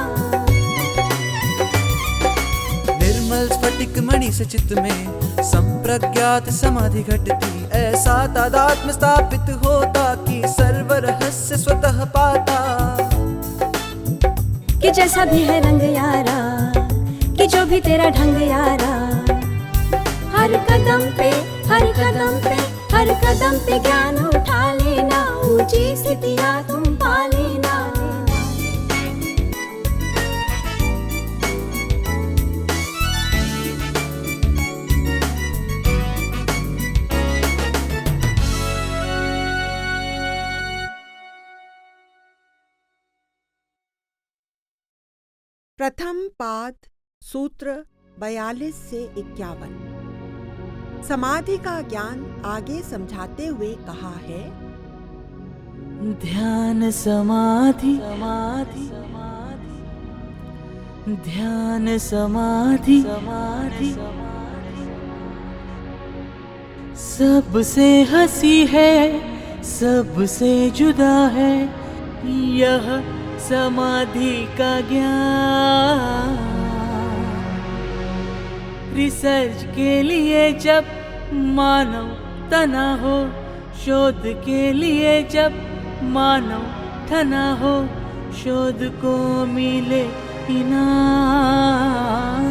निर्मल स्फटिक मणि से चित्त में संप्रज्ञात समाधि घटती, ऐसा तादात्म्य स्थापित होता कि सर्व रहस्य स्वतः पाता। कि जैसा भी है रंग यारा, कि जो भी तेरा ढंग यारा। हर कदम पे, हर कदम पे, हर कदम पे ज्ञान उठा लेना, ऊंची स्थितियां तुम पा लेना। प्रथम पाद, सूत्र 42 से 51। समाधि का ज्ञान आगे समझाते हुए कहा है। ध्यान समाधि, ध्यान समाधि, सबसे हंसी है, सबसे जुदा है यह समाधि का ज्ञान। रिसर्च के लिए जब मानव तना हो, शोध के लिए जब मानव ठना हो, शोध को मिले इनाम।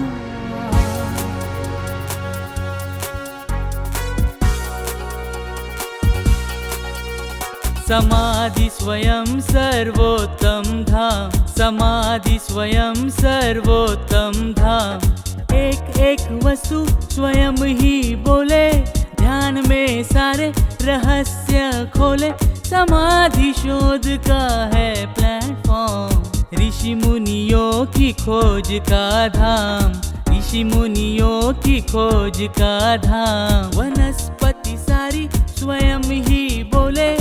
समाधि स्वयं सर्वोत्तम धाम, समाधि स्वयं सर्वोत्तम धाम। एक एक वस्तु स्वयं ही बोले, ध्यान में सारे रहस्य खोले। समाधि शोध का है प्लेटफॉर्म, ऋषि मुनियों की खोज का धाम, ऋषि ऋषि मुनियों की खोज का धाम। वनस्पति सारी स्वयं ही बोले,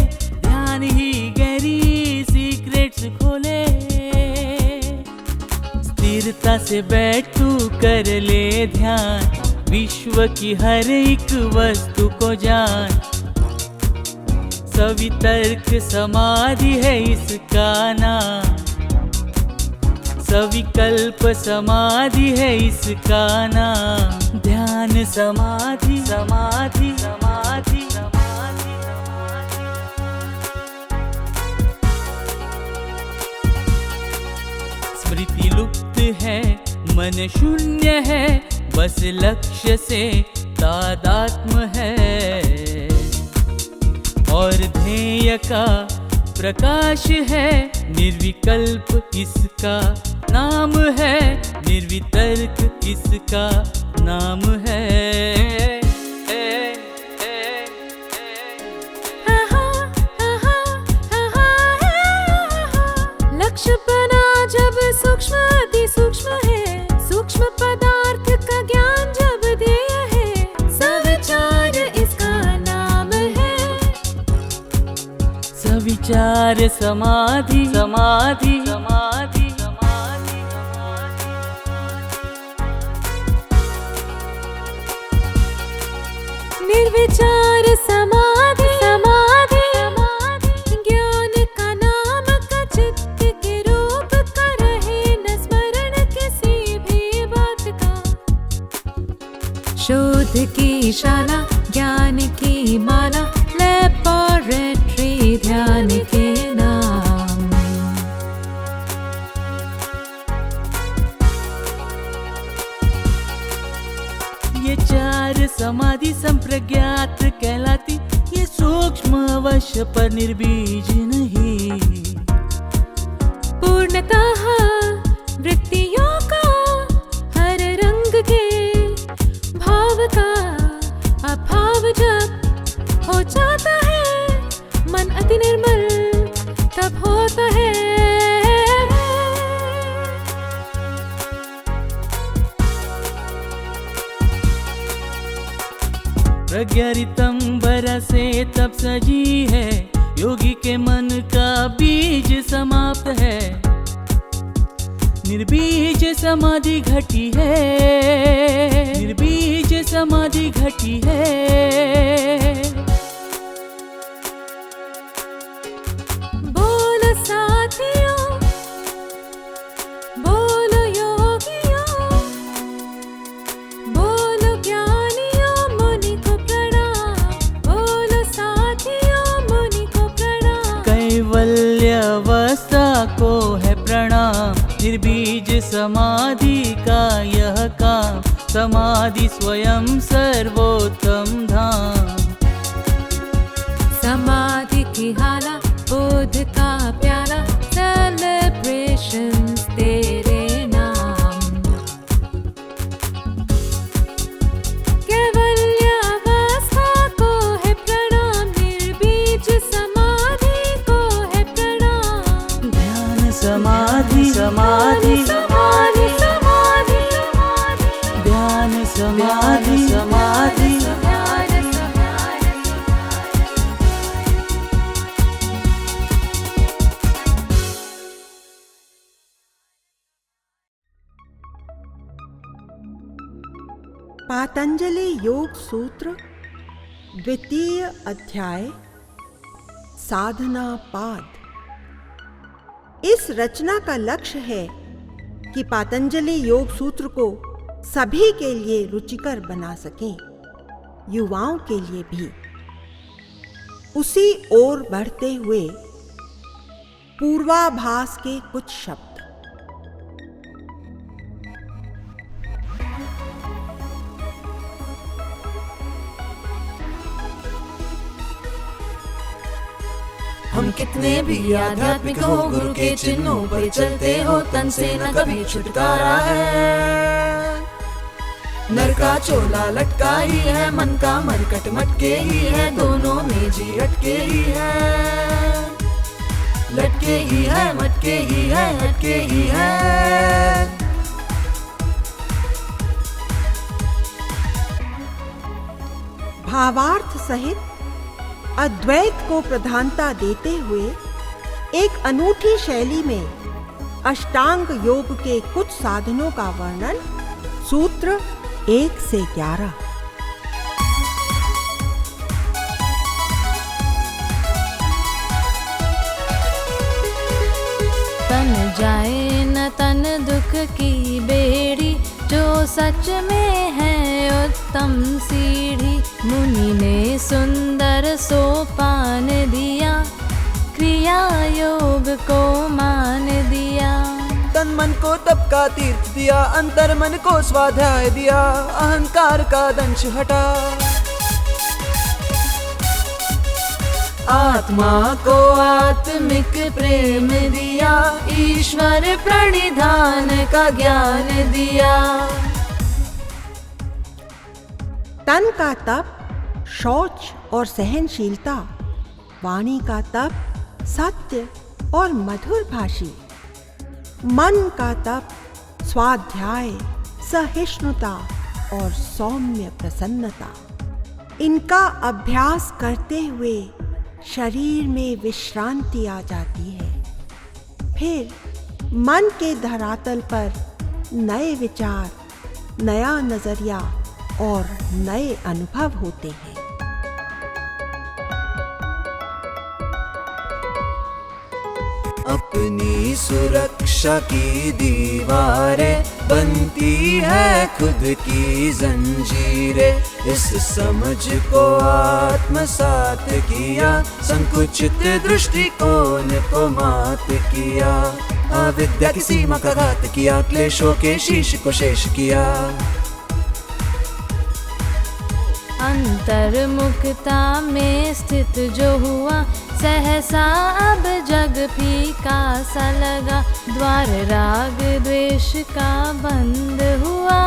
ध्यान ही गहरी सीक्रेट्स खोले। स्थिरता से बैठ तू कर ले ध्यान, विश्व की हर एक वस्तु को जान। सवितर्क समाधि है इसका नाम, सविकल्प समाधि है इसका नाम। ध्यान समाधि समाधि समाधि समाधि। स्मृति लुप्त है, मन शून्य है, बस लक्ष्य से तादात्म्य है। और ध्येय का प्रकाश है, निर्विकल्प इसका नाम है, निर्वितर्क इसका नाम है। लक्ष्य बना जब सूक्ष्म अति सूक्ष्म है, सूक्ष्म पदार्थ का ज्ञान जब ध्येय है, सविचार इसका नाम है। सविचार समाधि समाधि समाधि। निर्विचार समाधि समाधि समाधि। ज्ञान का नाम का चित्त के रूप का रहे न स्मरण किसी भी बात का। शोध की शाला, ज्ञान की माला, लैबोरेटरी ध्यान के नाम। ये चार समाधि संप्रज्ञात कहलाती, ये सूक्ष्म अवश्य पर निर्बीज नहीं। पूर्णतः वृत्तियों का हर रंग के भाव का अभाव जब हो जाता है, मन अति निर्मल तब होता है। प्रज्ञारितंबर से तब सजी है, योगी के मन का बीज समाप्त है। निर्बीज समाधि घटी है, निर्बीज समाधि घटी है। बोलो साथियों, बोलो योगियों, बोलो ज्ञानियों, मुनि को प्रणाम। बोलो साथियों, मुनि को प्रणाम। कैवल्य अवस्था को है प्रणाम, निर्बीज समाधि का यह काम। समाधि स्वयं सर्वोत्तम धाम। समाधि की हाला, बोध का प्याला, सेलिब्रेशंस तेरे नाम। कैवल्य अवस्था को है प्रणाम, निर्बीज समाधि को है प्रणाम। ध्यान समाधि समाधि समाधि समाधि। ध्यान समाधि समाधि। पातंजलि योग सूत्र द्वितीय अध्याय साधना पाद। इस रचना का लक्ष्य है कि पातंजलि योग सूत्र को सभी के लिए रुचिकर बना सकें, युवाओं के लिए भी। उसी ओर बढ़ते हुए पूर्वाभास के कुछ शब्द। हम कितने भी आध्यात्मिक हो, गुरु के चिन्हों पर चलते हो, तन से न कभी छुटकारा है। नर का चोला लटका ही है, मन का मरकट मटके ही है, दोनों में जी अटके ही है। लटके ही है, मटके ही है, हटके ही है। भावार्थ सहित अद्वैत को प्रधानता देते हुए एक अनूठी शैली में अष्टांग योग के कुछ साधनों का वर्णन सूत्र 1 से 11। तन जाए न तन दुख की बेड़ी, जो सच में है उत्तम सीढ़ी। मुनि ने सुंदर सोपान दिया, क्रिया योग को मान दिया। तन मन को तप का तीर्थ दिया, अंतर मन को स्वाध्याय दिया, अहंकार का दंश हटा। आत्मा को आत्मिक प्रेम दिया, ईश्वर प्रणिधान का ज्ञान दिया। तन का तप शौच और सहनशीलता, वाणी का तप सत्य और मधुर भाषी, मन का तप स्वाध्याय, सहिष्णुता और सौम्य प्रसन्नता। इनका अभ्यास करते हुए शरीर में विश्रांति आ जाती है। फिर मन के धरातल पर नए विचार, नया नजरिया और नए अनुभव होते हैं। अपनी सुरक्षा की दीवारें बनती है खुद की जंजीरें। इस समझ को आत्मसात किया, संकुचित दृष्टिकोण को मात किया। अविद्या की सीमा का घात किया, क्लेशों के शीश को शेष किया। अंतर्मुखता में स्थित जो हुआ, सहसा अब जग फीका सा लगा। द्वार राग द्वेष का बंद हुआ,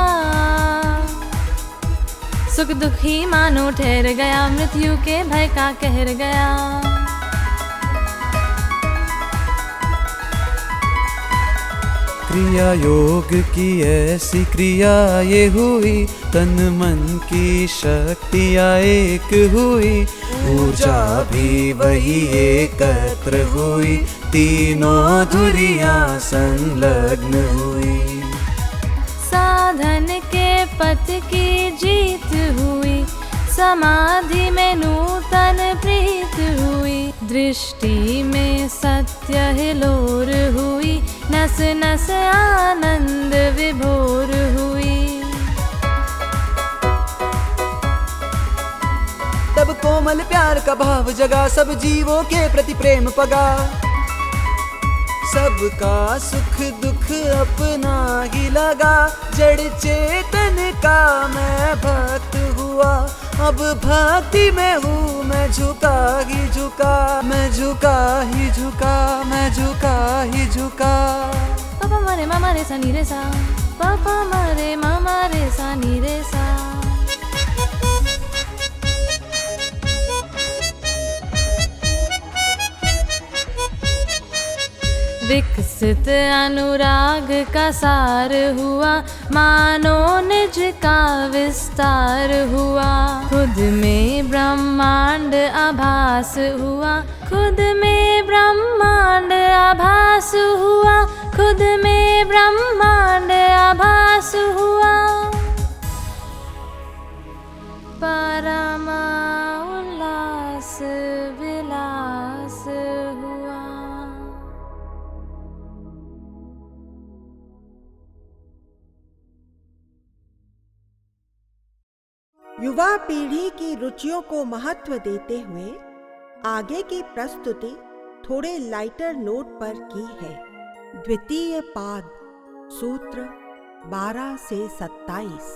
सुख दुखी मानो ठहर गया, मृत्यु के भय का कहर गया। क्रिया योग की ऐसी क्रिया ये हुई, तन मन की शक्तियाँ एक हुई। ऊर्जा भी वही एकत्र हुई, तीनों धुरियाँ संलग्न हुई। साधन के पथ की जीत हुई, समाधि में नूतन प्रीत हुई। दृष्टि में सत्य हिलोर हुई, नस नस आनंद विभोर हुई। तब कोमल प्यार का भाव जगा, सब जीवों के प्रति प्रेम पगा। सबका सुख दुख अपना ही लगा, जड़ चेतन का मैं भक्त हुआ। अब भक्ति में हूँ मैं, झुका ही झुका, मैं झुका ही झुका, मैं झुका ही झुका। पापा मारे मामा रे सा नी रे सा, पापा मारे मामा रे सा नी रे सा। विकसित अनुराग का सार हुआ, मानो निज का विस्तार हुआ। खुद में ब्रह्मांड आभास हुआ, खुद में ब्रह्मांड आभास हुआ, खुद में ब्रह्मांड आभास हुआ। परमा उल्लास विलास हुआ। युवा पीढ़ी की रुचियों को महत्व देते हुए आगे की प्रस्तुति थोड़े लाइटर नोट पर की है। द्वितीय पाद सूत्र 12 से 27।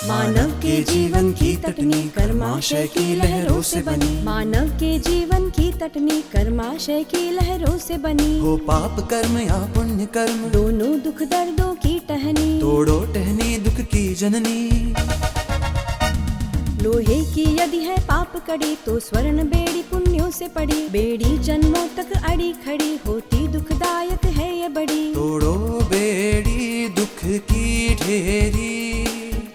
मानव की जीवन की तटनी कर्माशय की लहरों से बनी। मानव के जीवन की तटनी कर्माशय की लहरों से बनी। हो पाप कर्म या पुण्य कर्म दोनों दुख दर्दों की टहनी। तोड़ो टहनी दुख की जननी। लोहे की यदि है पाप कड़ी तो स्वर्ण बेड़ी पुण्यों से पड़ी। बेड़ी जन्मों तक अड़ी खड़ी होती दुखदायक है ये बड़ी। तोड़ो बेड़ी दुख की ढेरी।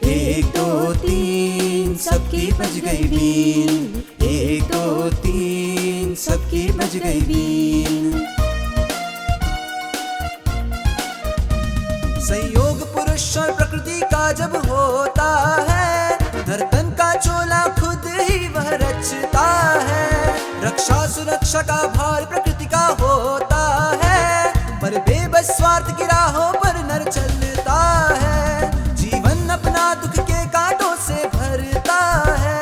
1 2 3 सबकी बज गई बीन। 1 2 3 सबकी बज गई बीन। संयोग पुरुष और प्रकृति का जब होता है, नर्तन का चोला खुद ही वह रचता है। रक्षा सुरक्षा का भार प्रकृति का होता है, पर बेबस स्वार्थ की राहों पर नर चलता है। जीवन अपना दुख के कांटों से भरता है।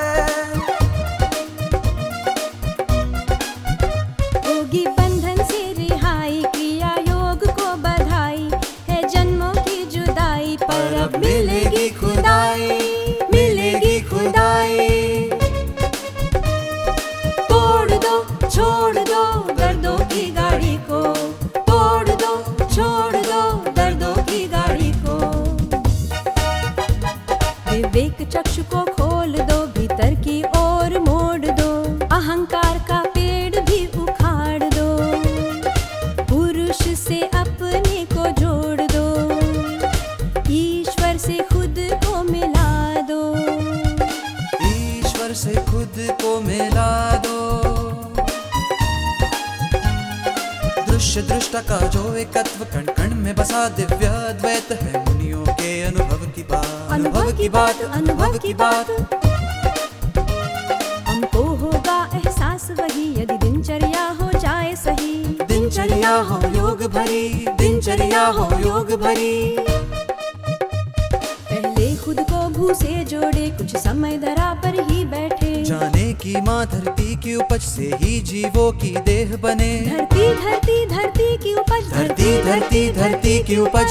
होगी बंधन से रिहाई क्रिया योग को बधाई। है जन्मों की जुदाई पर अब मिलेगी खुदाई। मिलेगी खुदाई। तोड़ दो छोड़ दो दर्दों की गाड़ी को। तोड़ दो छोड़ दो दर्दों की गाड़ी को। विवेक चक्षु को खोल दो भीतर की ओर मोड़ दो। अहंकार का पेड़ भी उखाड़ दो। पुरुष से अपने को जोड़ दो। ईश्वर से खुद को मिला दो। ईश्वर से खुद को मिला दो। दृश्य दृष्टा का जो एकत्व कण कण में बसा दिव्य अद्वैत है। मुनियों के अनुभव की बात। अनुभव की बात। अनुभव की बात। हमको होगा एहसास वही यदि दिनचर्या हो जाए सही। दिनचर्या हो योग भरी। दिनचर्या हो योग भरी। पहले खुद को भू से जोड़े कुछ समय धरा पर ही बैठे। जाने की माँ धरती की उपज से ही जीवों की देह बने। धरती धरती धरती की उपज। धरती धरती धरती की उपज।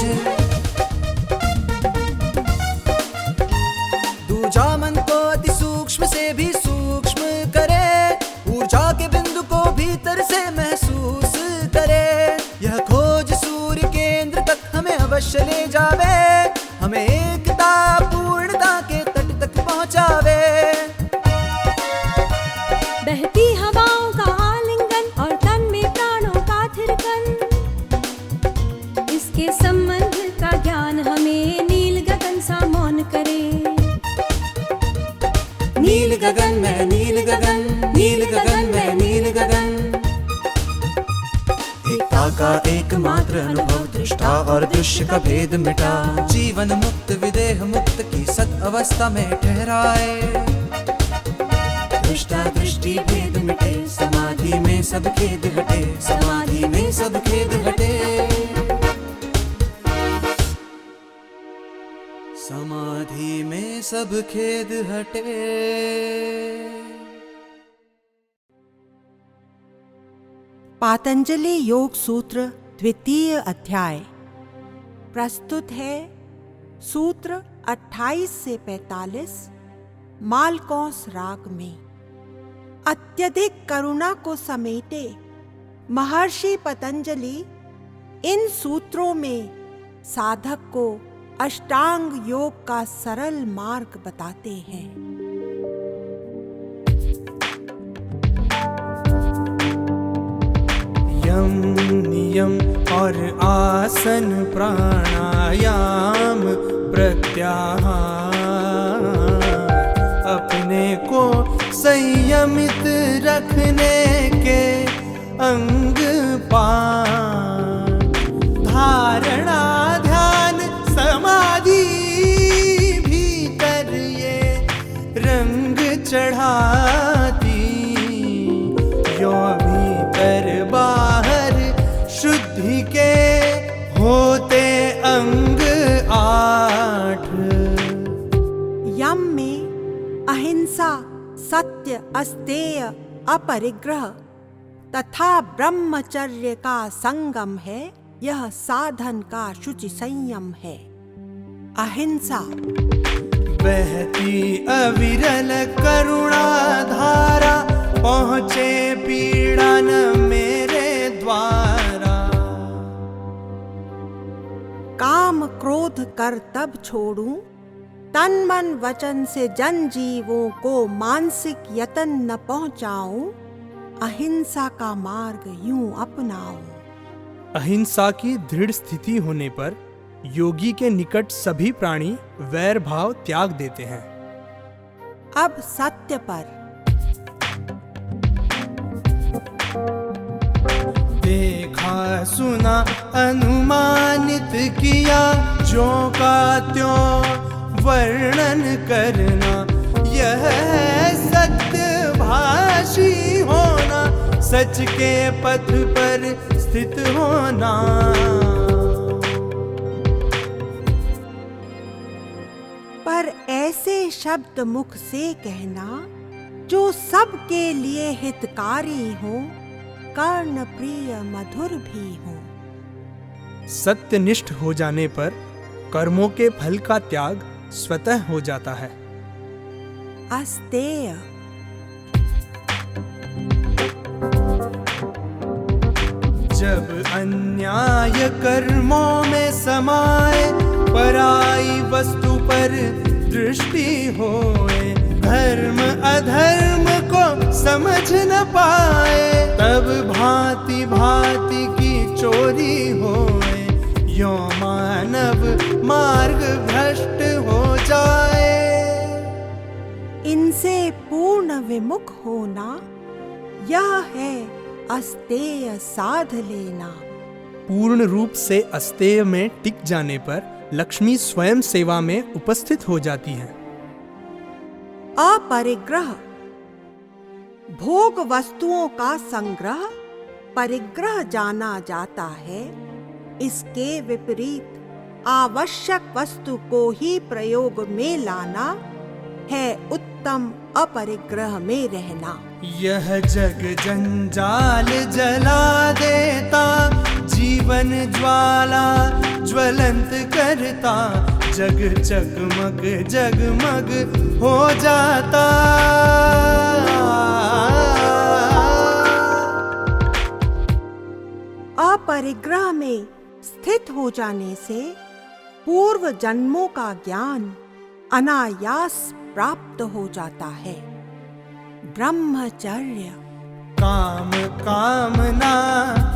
दूजा मन को अति सूक्ष्म से भी सूक्ष्म करे। ऊर्जा के बिंदु को भीतर से महसूस करे। यह खोज सूर्य केंद्र तक हमें अवश्य ले जावे। हमें एकता पूर्णता के तट तक पहुँचावे। बहती हवाओं का आलिंगन और तन में प्राणों का थिरकन। इसके संबंध का ज्ञान हमें नील गगन सा मौन करे। नील गगन में नील गगन। नील गगन में नील गगन। एकता का एकमात्र अनुभव दृष्टा और दृश्य का भेद मिटा। जीवन मुक्त विदेह मुक्त की सत अवस्था में ठहराए। दृष्टा दृष्टि भेद मिटे। समाधि में सब खेद हटे। समाधि में सब खेद हटे। समाधि में सब खेद हटे। पातंजलि योग सूत्र द्वितीय अध्याय। प्रस्तुत है सूत्र 28 से 45 मालकोस राग में। अत्यधिक करुणा को समेटे महर्षि पतंजलि इन सूत्रों में साधक को अष्टांग योग का सरल मार्ग बताते हैं। यम नियम और आसन प्राणायाम प्रत्याहार अपने को संयमित रखने के अंग पांच। धारणा ध्यान समाधि भीतर ये रंग चढ़ाती। यो भीतर बाहर शुद्धि के होते अंग 8। यम में अहिंसा, सत्य, अस्तेय, अपरिग्रह तथा ब्रह्मचर्य का संगम है। यह साधन का शुचि संयम है। अहिंसा बहती अविरल करुणा धारा, पहुँचे पीड़ा न मेरे द्वारा। काम क्रोध कर तब छोड़ूं, तन मन वचन से जन जीवों को मानसिक यतन न पहुंचाऊं, अहिंसा का मार्ग यूं अपनाऊं। अहिंसा की दृढ़ स्थिति होने पर योगी के निकट सभी प्राणी वैर भाव त्याग देते हैं। अब सत्य पर देखा सुना अनुमानित किया, जो का त्यों वर्णन करना, यह सत्य भाषी होना, सच के पथ पर स्थित होना। पर ऐसे शब्द मुख से कहना जो सबके लिए हितकारी हो, कर्ण प्रिय मधुर भी हो। सत्यनिष्ठ हो जाने पर कर्मों के फल का त्याग स्वतः हो जाता है। अस्तेय जब अन्याय कर्मों में समाए, पराई वस्तु पर दृष्टि होए, धर्म अधर्म को समझ न पाए, तब भांति भांति की चोरी होए, यो मानव मार्ग भ्रष्ट हो जाए। इनसे पूर्ण विमुख होना, यह है अस्तेय साध लेना। पूर्ण रूप से अस्तेय में टिक जाने पर लक्ष्मी स्वयं सेवा में उपस्थित हो जाती है। अपरिग्रह भोग वस्तुओं का संग्रह परिग्रह जाना जाता है। इसके विपरीत आवश्यक वस्तु को ही प्रयोग में लाना है उत्तम अपरिग्रह में रहना। यह जग जंजाल जला देता, जीवन ज्वाला ज्वलंत करता, जग जगमग जगमग हो जाता। अपरिग्रह में स्थित हो जाने से पूर्व जन्मों का ज्ञान अनायास प्राप्त हो जाता है। ब्रह्मचर्य काम कामना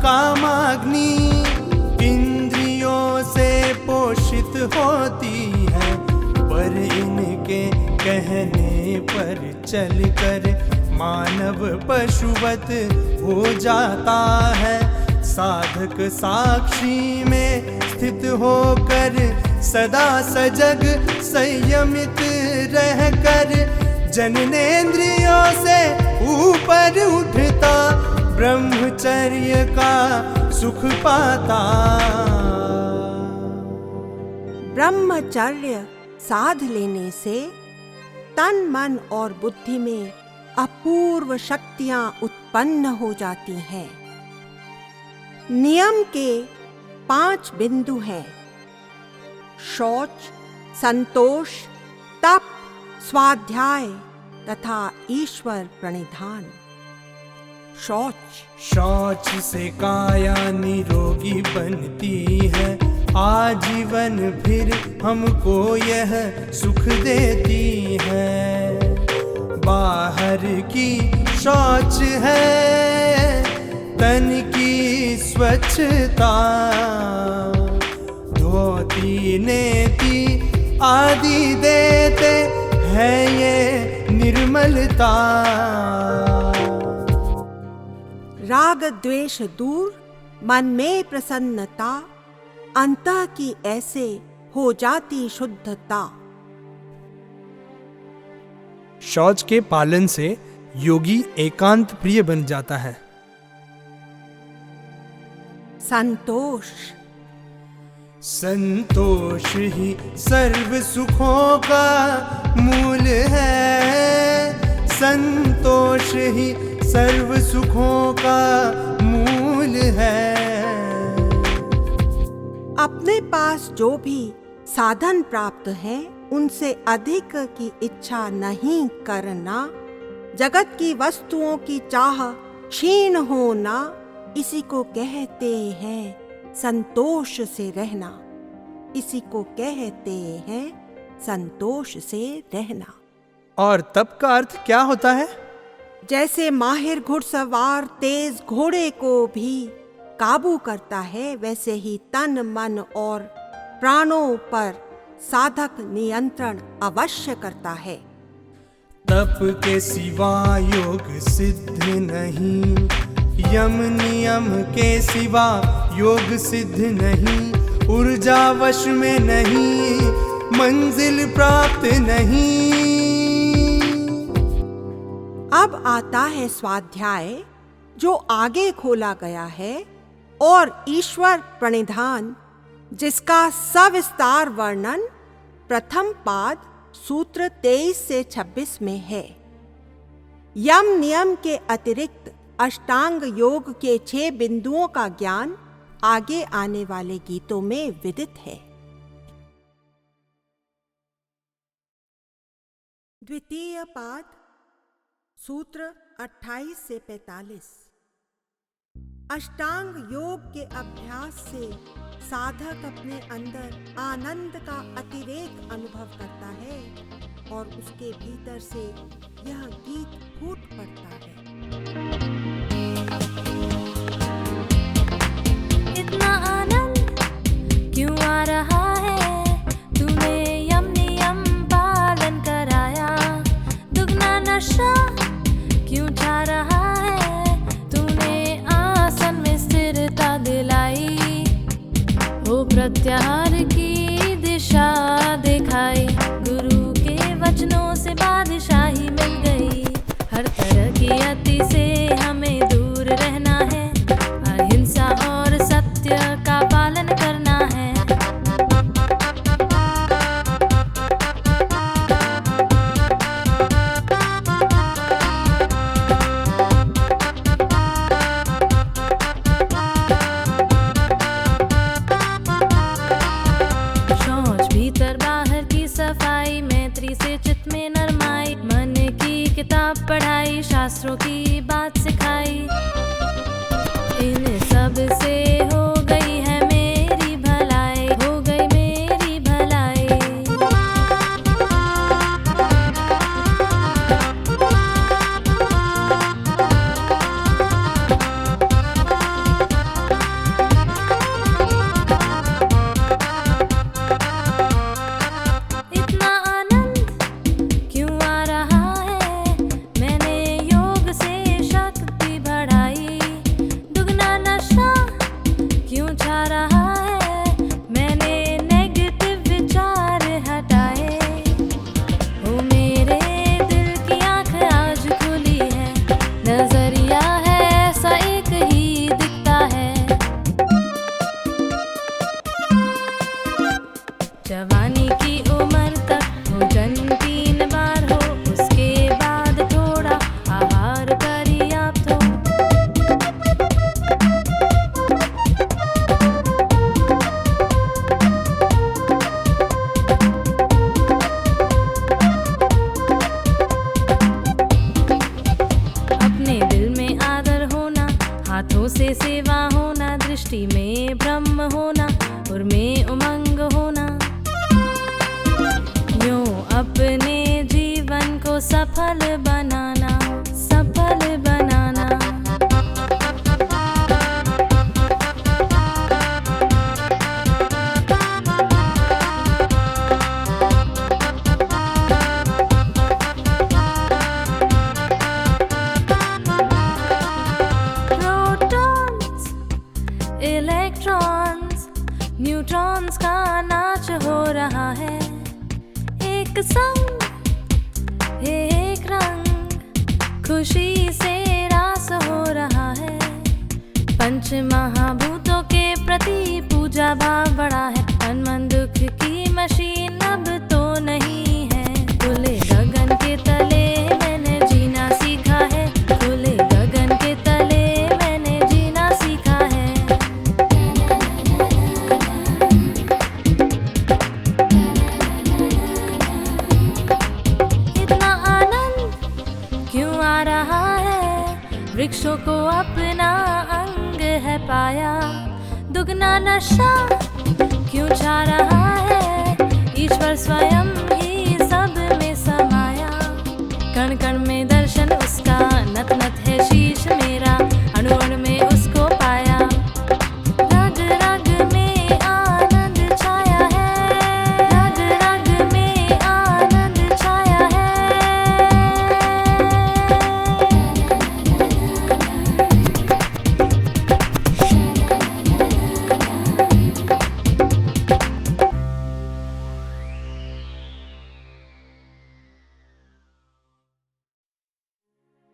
कामाग्नि इंद्रियों से पोषित होती है, पर इनके कहने पर चलकर मानव पशुवत हो जाता है। साधक साक्षी में स्थित होकर सदा सजग संयमित रहकर जननेंद्रियों से ऊपर उठता, ब्रह्मचर्य का सुख पाता। ब्रह्मचर्य साध लेने से तन मन और बुद्धि में अपूर्व शक्तियां उत्पन्न हो जाती हैं। नियम के 5 बिंदु हैं: शौच, संतोष, तप, स्वाध्याय तथा ईश्वर प्रणिधान। शौच से काया निरोगी बनती है, आजीवन फिर हमको यह सुख देती है। बाहर की शौच है तन की स्वच्छता, धोती नेति आदि देते है ये निर्मलता। राग द्वेष दूर, मन में प्रसन्नता, अंतः की ऐसे हो जाती शुद्धता। शौच के पालन से योगी एकांत प्रिय बन जाता है। संतोष संतोष ही सर्व सुखों का मूल है, संतोष ही सर्व सुखों का मूल है। अपने पास जो भी साधन प्राप्त है उनसे अधिक की इच्छा नहीं करना, जगत की वस्तुओं की चाह क्षीण होना, इसी को कहते हैं संतोष से रहना। इसी को कहते हैं संतोष से रहना। और तप का अर्थ क्या होता है? जैसे माहिर घुड़सवार तेज घोड़े को भी काबू करता है, वैसे ही तन मन और प्राणों पर साधक नियंत्रण अवश्य करता है। तप के सिवा योग सिद्ध नहीं, यम नियम के सिवा योग सिद्ध नहीं, ऊर्जा वश में नहीं, मंजिल प्राप्त नहीं। अब आता है स्वाध्याय जो आगे खोला गया है और ईश्वर प्रणिधान, जिसका सविस्तार वर्णन प्रथम पाद सूत्र 23 से 26 में है। यम नियम के अतिरिक्त अष्टांग योग के 6 बिंदुओं का ज्ञान आगे आने वाले गीतों में विदित है। द्वितीय पाद सूत्र 28 से 45। अष्टांग योग के अभ्यास से साधक अपने अंदर आनंद का अतिरेक अनुभव करता है और उसके भीतर से यह गीत फूट पड़ता है। इतना आनंद क्यों आ रहा है, तूने यम नियम पालन कराया। दुगना नशा क्यों छा रहा है, तूने आसन में स्थिरता दिलाई। वो प्रत्याहार की दिशा दिखाई, गुरु के वचनों से बादशाही मिल गई। हर तरह की अति से हमें दूर रहना है, अहिंसा और सत्य का पालन करना है। शौच भीतर बाहर की सफाई, मैत्री से चित्त में नरमाई, मन की किताब पढ़ाई, शास्त्रों की बात सिखाई। इन सब से हो गई है मेरी भलाई, हो गई मेरी भलाई। इतना आनंद क्यों आ रहा है, मैंने योग से शक्ति बढ़ाई। दुगना नशा क्यों छा रहा है, मैंने नेगेटिव विचार हटाए। ओ मेरे दिल की आँख आज खुली है, नजरिया है ऐसा एक ही दिखता है। जवानी की उम्र तक भोजन 3 बार हो, उसके बाद थोड़ा आहार पर्याप्त हो। अपने दिल में आदर होना, हाथों से सेवा होना, दृष्टि में ब्रह्म होना और में उमंग होना। यूं अपने जीवन को सफल बनाना, सफल बनाना। प्रोटॉन्स, इलेक्ट्रॉन्स, न्यूट्रॉन्स का नाच हो रहा है। एक संग, एक रंग, खुशी से रास हो रहा है। पंच महाभूतों के प्रति पूजा भाव बढ़ा है। तन मन दुख की मशीन अब तो नहीं है। खुले गगन के तले मैंने जीना सीखा है, खुले गगन के तले मैंने जीना सीखा है। रहा है, वृक्षों को अपना अंग है पाया। दुगना नशा क्यों छा रहा है, ईश्वर स्वयं ही सब में समाया। कण कण में दर्शन उसका, नत नत है शीश मेरा, अणु अणु में उसको पाया। रग रग में आनंद छाया है, रग रग में आनंद छाया है।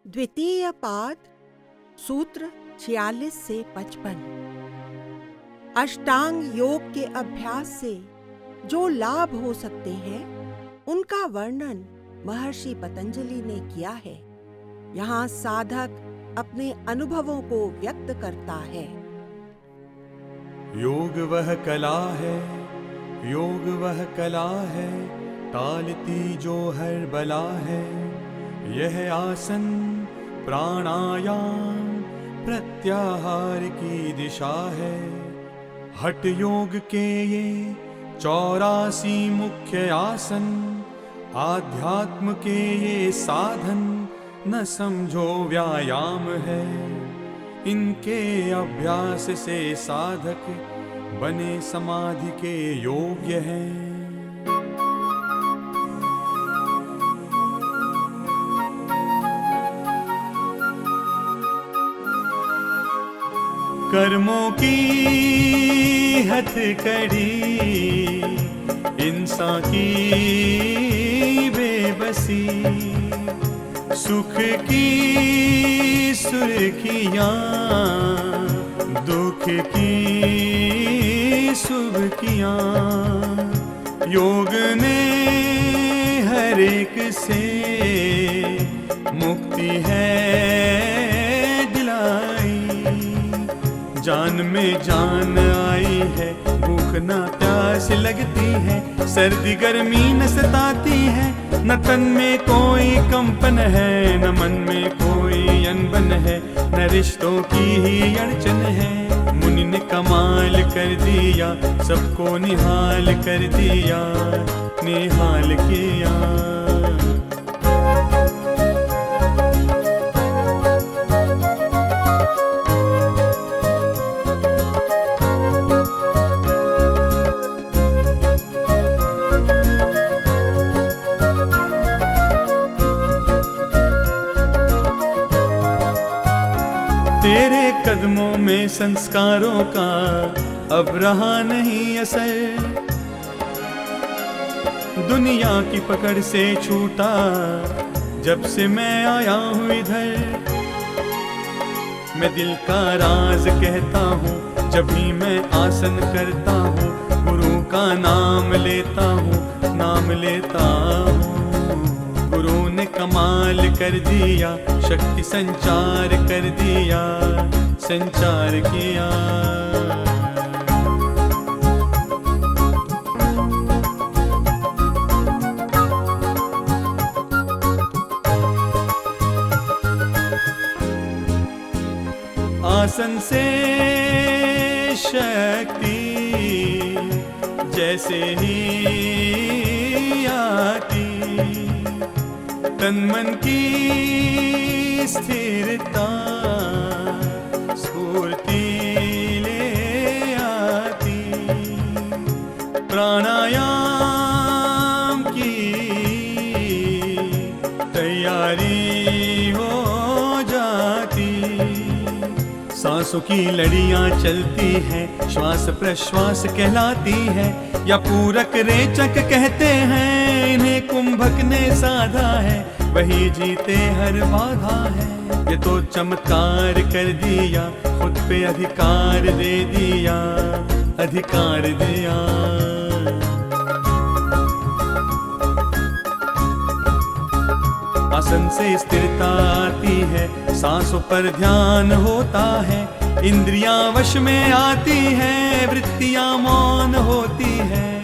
द्वितीय पाद सूत्र 46 से 55। अष्टांग योग के अभ्यास से जो लाभ हो सकते हैं उनका वर्णन महर्षि पतंजलि ने किया है। यहाँ साधक अपने अनुभवों को व्यक्त करता है। योग वह कला है, योग वह कला है, टालती जो हर बला है। यह आसन प्राणायाम प्रत्याहार की दिशा है। हठ योग के ये 84 मुख्य आसन, आध्यात्म के ये साधन न समझो व्यायाम है। इनके अभ्यास से साधक बने समाधि के योग्य हैं। कर्मों की हथकड़ी, इंसान की बेबसी, सुख की सुर्खियाँ, दुख की सुबकियाँ। योग ने हर एक से मुक्ति है दिलाई। जान में जान आई है, भूख न प्यास लगती है, सर्दी गर्मी न सताती है। न तन में कोई कंपन है, न मन में कोई अनबन है, न रिश्तों की ही अड़चन है। मुनि ने कमाल कर दिया, सबको निहाल कर दिया, निहाल किया। तेरे कदमों में संस्कारों का अब रहा नहीं असर। दुनिया की पकड़ से छूटा जब से मैं आया हूँ इधर। मैं दिल का राज कहता हूँ जब भी मैं आसन करता हूँ, गुरु का नाम लेता हूँ, नाम लेता हूँ। गुरु ने कमाल कर दिया, शक्ति संचार कर दिया, संचार किया। आसन से शक्ति जैसे ही आती, तन मन की स्थिरता स्फूर्ति ले आती। प्राणायाम की तैयारी हो जाती। सांसों की लड़ियां चलती हैं, श्वास प्रश्वास कहलाती है, या पूरक रेचक कहते हैं। इन्हें कुंभक ने साधा है, वही जीते हर बाधा है। ये तो चमत्कार कर दिया, खुद पे अधिकार दे दिया, अधिकार दिया। आसन से स्थिरता आती है, सांसों पर ध्यान होता है, इंद्रियां वश में आती हैं, वृत्तियां मौन होती हैं।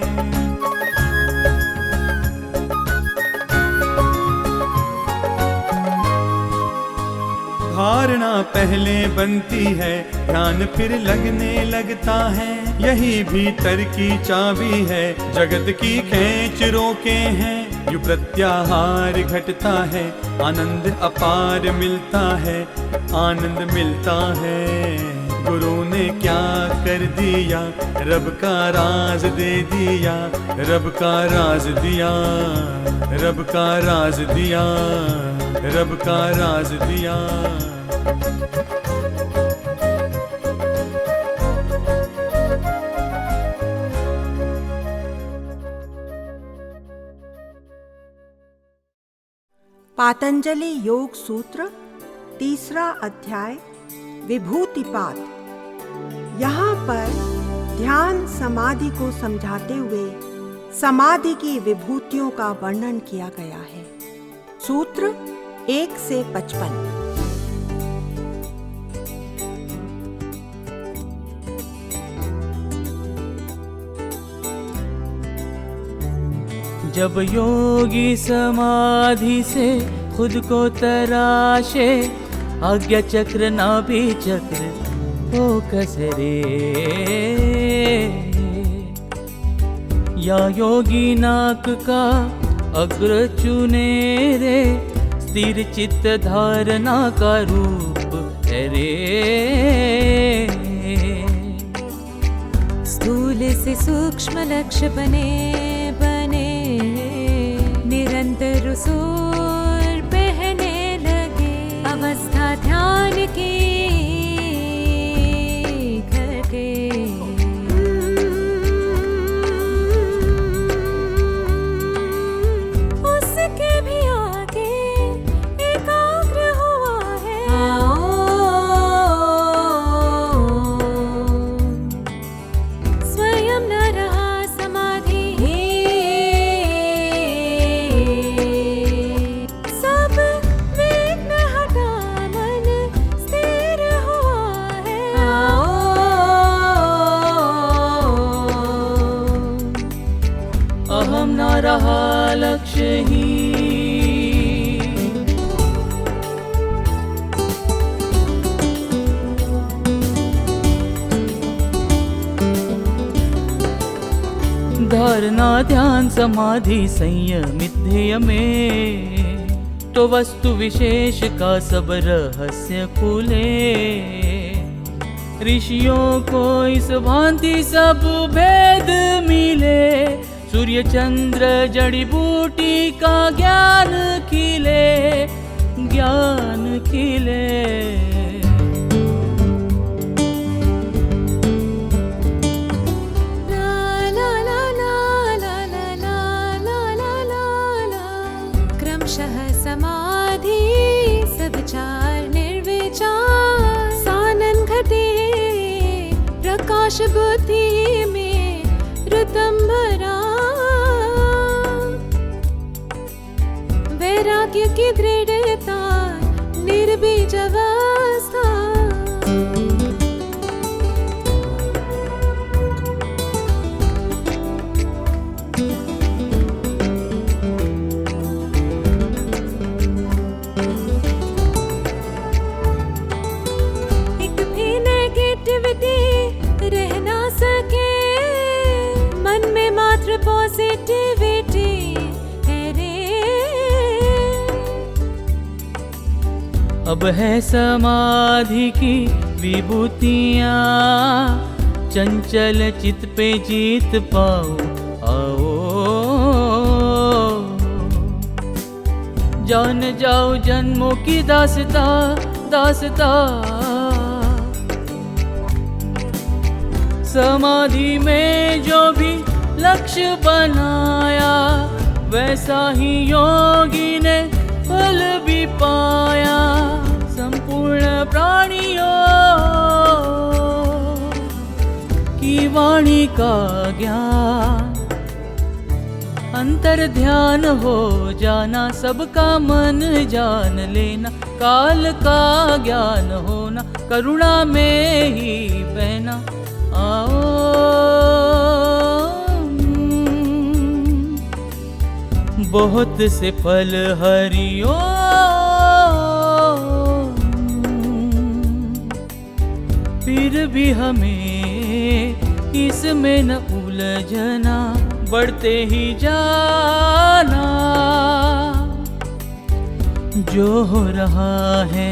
धारणा पहले बनती है, ध्यान फिर लगने लगता है। यही भीतर की चाबी है, जगत की खेच रोके हैं। यू प्रत्याहार घटता है, आनंद अपार मिलता है, आनंद मिलता है। गुरु ने क्या कर दिया, रब का राज दे दिया, रब का राज दिया, रब का राज दिया, रब का राज दिया। पातंजलि योग सूत्र 3 अध्याय विभूतिपात। यहाँ पर ध्यान समाधि को समझाते हुए समाधि की विभूतियों का वर्णन किया गया है। सूत्र 1 से 55। जब योगी समाधि से खुद को तराशे, आज्ञा चक्र नाभि चक्र फोकस रे। या योगी नाक का अग्र चुने रे, स्थिर चित्त धारणा का रूप है रे। स्थूल से सूक्ष्म लक्ष्य बने निरंतर सुर बहने लगे। अवस्था ध्यान की घटे, उसके भी आगे एकाग्र हुआ है। स्वयं न रहा समाधि, अहम न रहा लक्ष्य ही। धारणा ध्यान समाधि संयमित ध्येय में, तो वस्तु विशेष का सब रहस्य खुले। ऋषियों को इस भांति सब भेद मिले, सूर्य चंद्र जड़ी बूटी का ज्ञान खिले, ज्ञान खिले। क्रमशः समाधि सविचार निर्विचार, सानन घटे प्रकाश बुद्धि में ऋतंभरा। वैराग्य की दृढ़ता निर्बीज अवस्था, एक भी नेगेटिविटी रह ना सके, मन में मात्र पॉजिटिविटी है रे। अब है समाधि की विभूतियाँ, चंचल चित पे जीत पाओ आओ। जान जाओ जन्मों की दास्ता दास्ता, समाधि में जो भी लक्ष्य बनाया, वैसा ही योगी ने फल भी पाया। संपूर्ण प्राणियों की वाणी का ज्ञान, अंतर ध्यान हो जाना, सबका मन जान लेना, काल का ज्ञान होना, करुणा में ही बहना। आओ बहुत से फल हरिओम। भी हमें इसमें न उलझना, बढ़ते ही जाना। जो हो रहा है,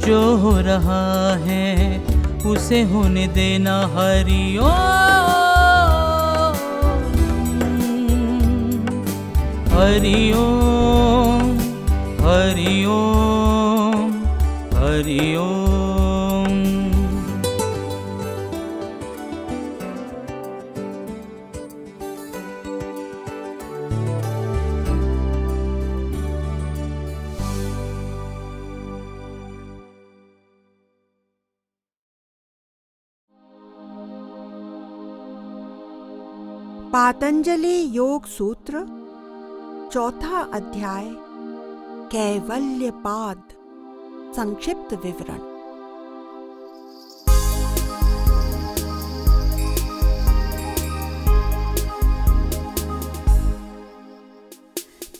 जो हो रहा है, उसे होने देना। हरि ओम, हरि ओम, हरि ओम। पातंजलि योग सूत्र, चौथा अध्याय, कैवल्य पाद, संक्षिप्त विवरण।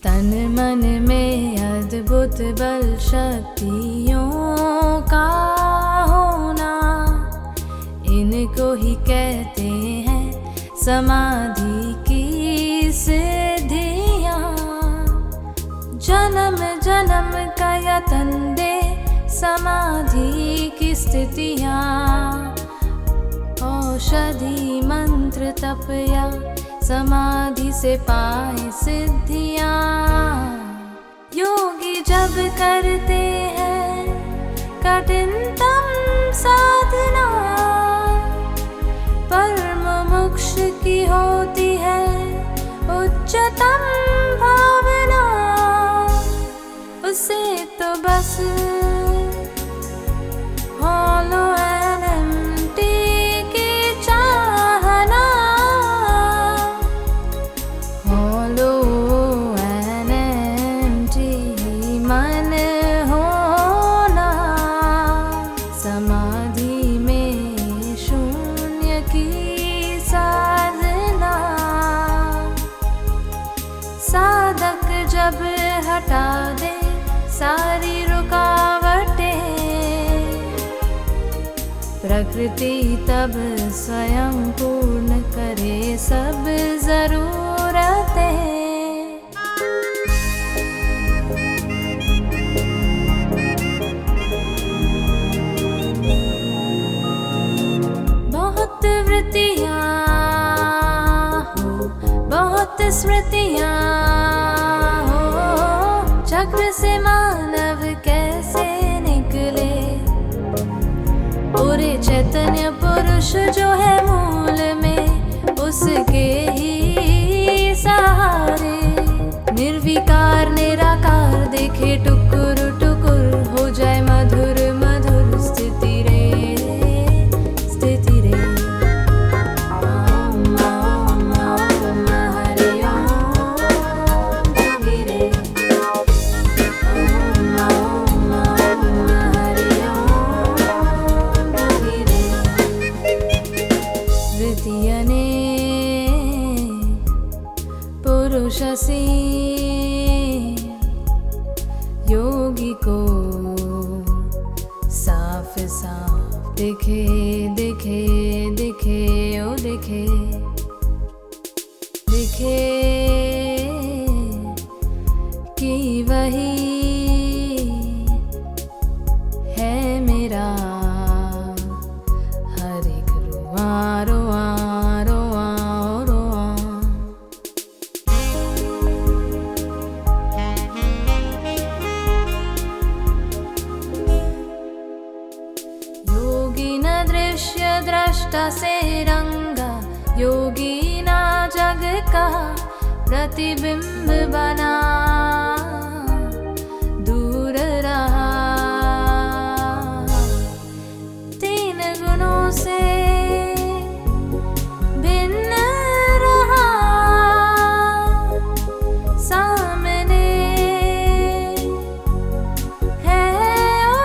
तन मन में अद्भुत बल शक्तियों का होना, इनको ही कहते हैं समाधि की सिद्धियाँ। जन्म जन्म का यतन दे समाधि की स्थितियाँ, औषधि मंत्र तप या समाधि से पाए सिद्धियाँ। योगी जब करते हैं कठिनतम साधना, परम मोक्ष की होती है उच्चतम भावना। उसे तो बस हॉलो एंड एम्प्टी की चाहना, हॉलो एंड एम्प्टी मन होना। समाधि में शून्य की साधना, साधक जब हटा दे सारी रुकावटें, प्रकृति तब स्वयं पूर्ण करे सब जरूरतें। बहुत वृत्तियाँ हो, बहुत स्मृतियाँ हो, चक्र से मानव कैसे निकले। पूरे चैतन्य पुरुष जो है मूल में, उसके ही सहारे निर्विकार निराकार देखे टुकुर टुकुर, हो जाए मधुर मधुर स्थिति रे, स्थिति रे। ओम ओम ओम हरि ओम योगी रे। ओम ओम ओम हरि ओम योगी रे। वृत्तियने पुरुषसी योगी को साफ साफ दिखे, दिखे, दिखे, ओ दिखे, दिखे कि वही है मेरा हर एक रुआ रुआ रुआ रुआ। योगी न दृश्य दृष्टा से रंगा, योगी ना जग का प्रतिबिंब बना, दूर रहा तीन गुणों से भिन्न रहा। सामने है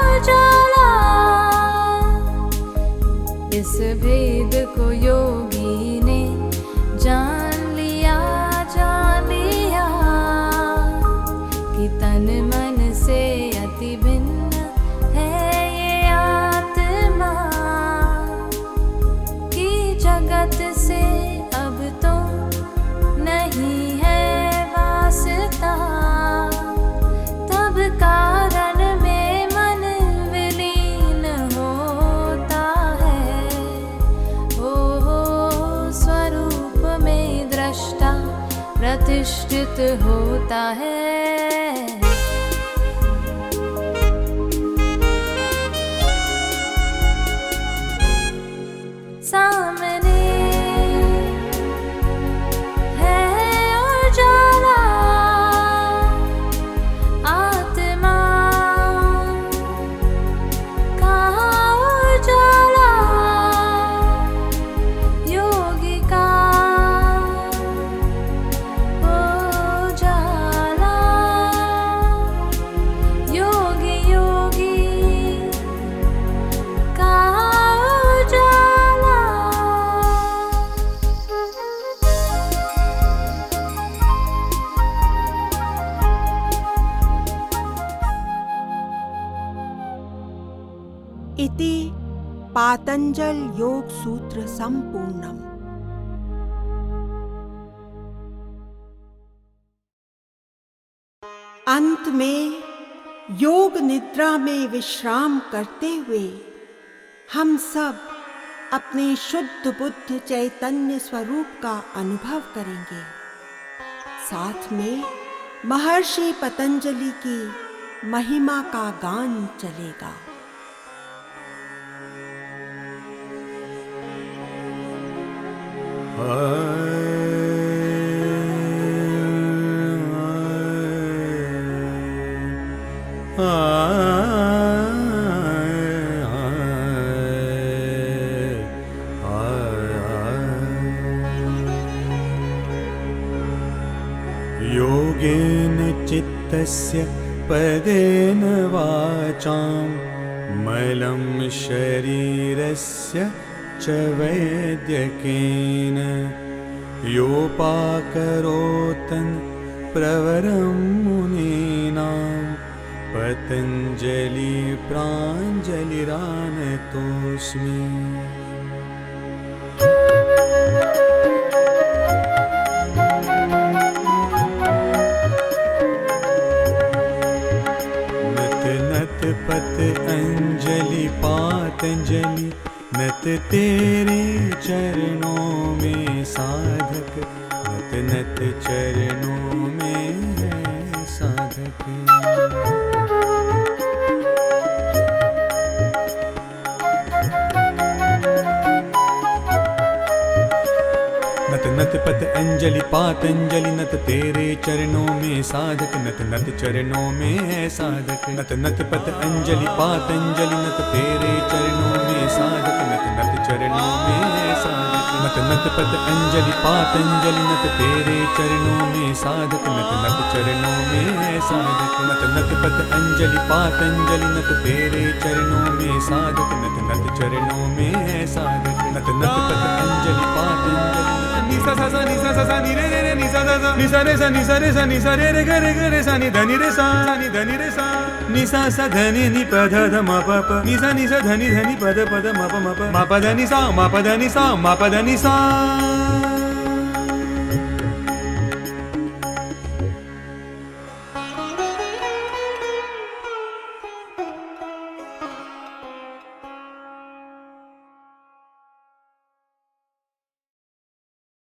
उजाला, इस भेद को योगी ने जान लिया, जान लिया कि तन मन से अति भिन्न है ये आत्मा। पुरस्कृत होता है। सामने है उजाला, आत्मा का उजाला, योगी का उजाला, योगी योगी का उजाला। इति पातंजल योग सूत्र संपूर्णम। अंत में योग निद्रा में विश्राम करते हुए हम सब अपने शुद्ध बुद्ध चैतन्य स्वरूप का अनुभव करेंगे। साथ में महर्षि पतंजलि की महिमा का गान चलेगा। योगेन चित्तस्य पदेन वाचां मलं शरीरस्य च वैद्यकेन योपाकरोतन् प्रवरं मुनीनां पतञ्जलि प्राञ्जलिरानतोऽस्मि। पत अंजलि पातंजलि नत तेरे चरणों में साधक, नत नत चरणों में है साधक। नत नत पत अंजलि पातंजलि नत तेरे चरणों में साधक, नत नत चरणों में है साधक। नत नत पत अंजलि पातंजलि नत तेरे चरणों में साधक, नत नत चरणों में है साधक। नत नत पत अंजलि पातंजलि नत तेरे चरणों में साधक, नत नत चरणों में है साधक। नत नत पत अंजलि पातंजलि नत तेरे चरणों में साधक, नत नत चरणों में है साधक। नत नत पत अंजलि पातंजलि निसा सा सा निसा सा सा नि रे रे रे निसा सा सा निसा रे सा निसा रे सा निसा रे रे ग रे ग रे सा नि धनि रे सा नि धनि रे सा निसा सा धनि नि प ध ध म प प निसा निसा धनि धनि प ध म प म प प म प ध नि सा म प ध नि सा म प ध नि सा।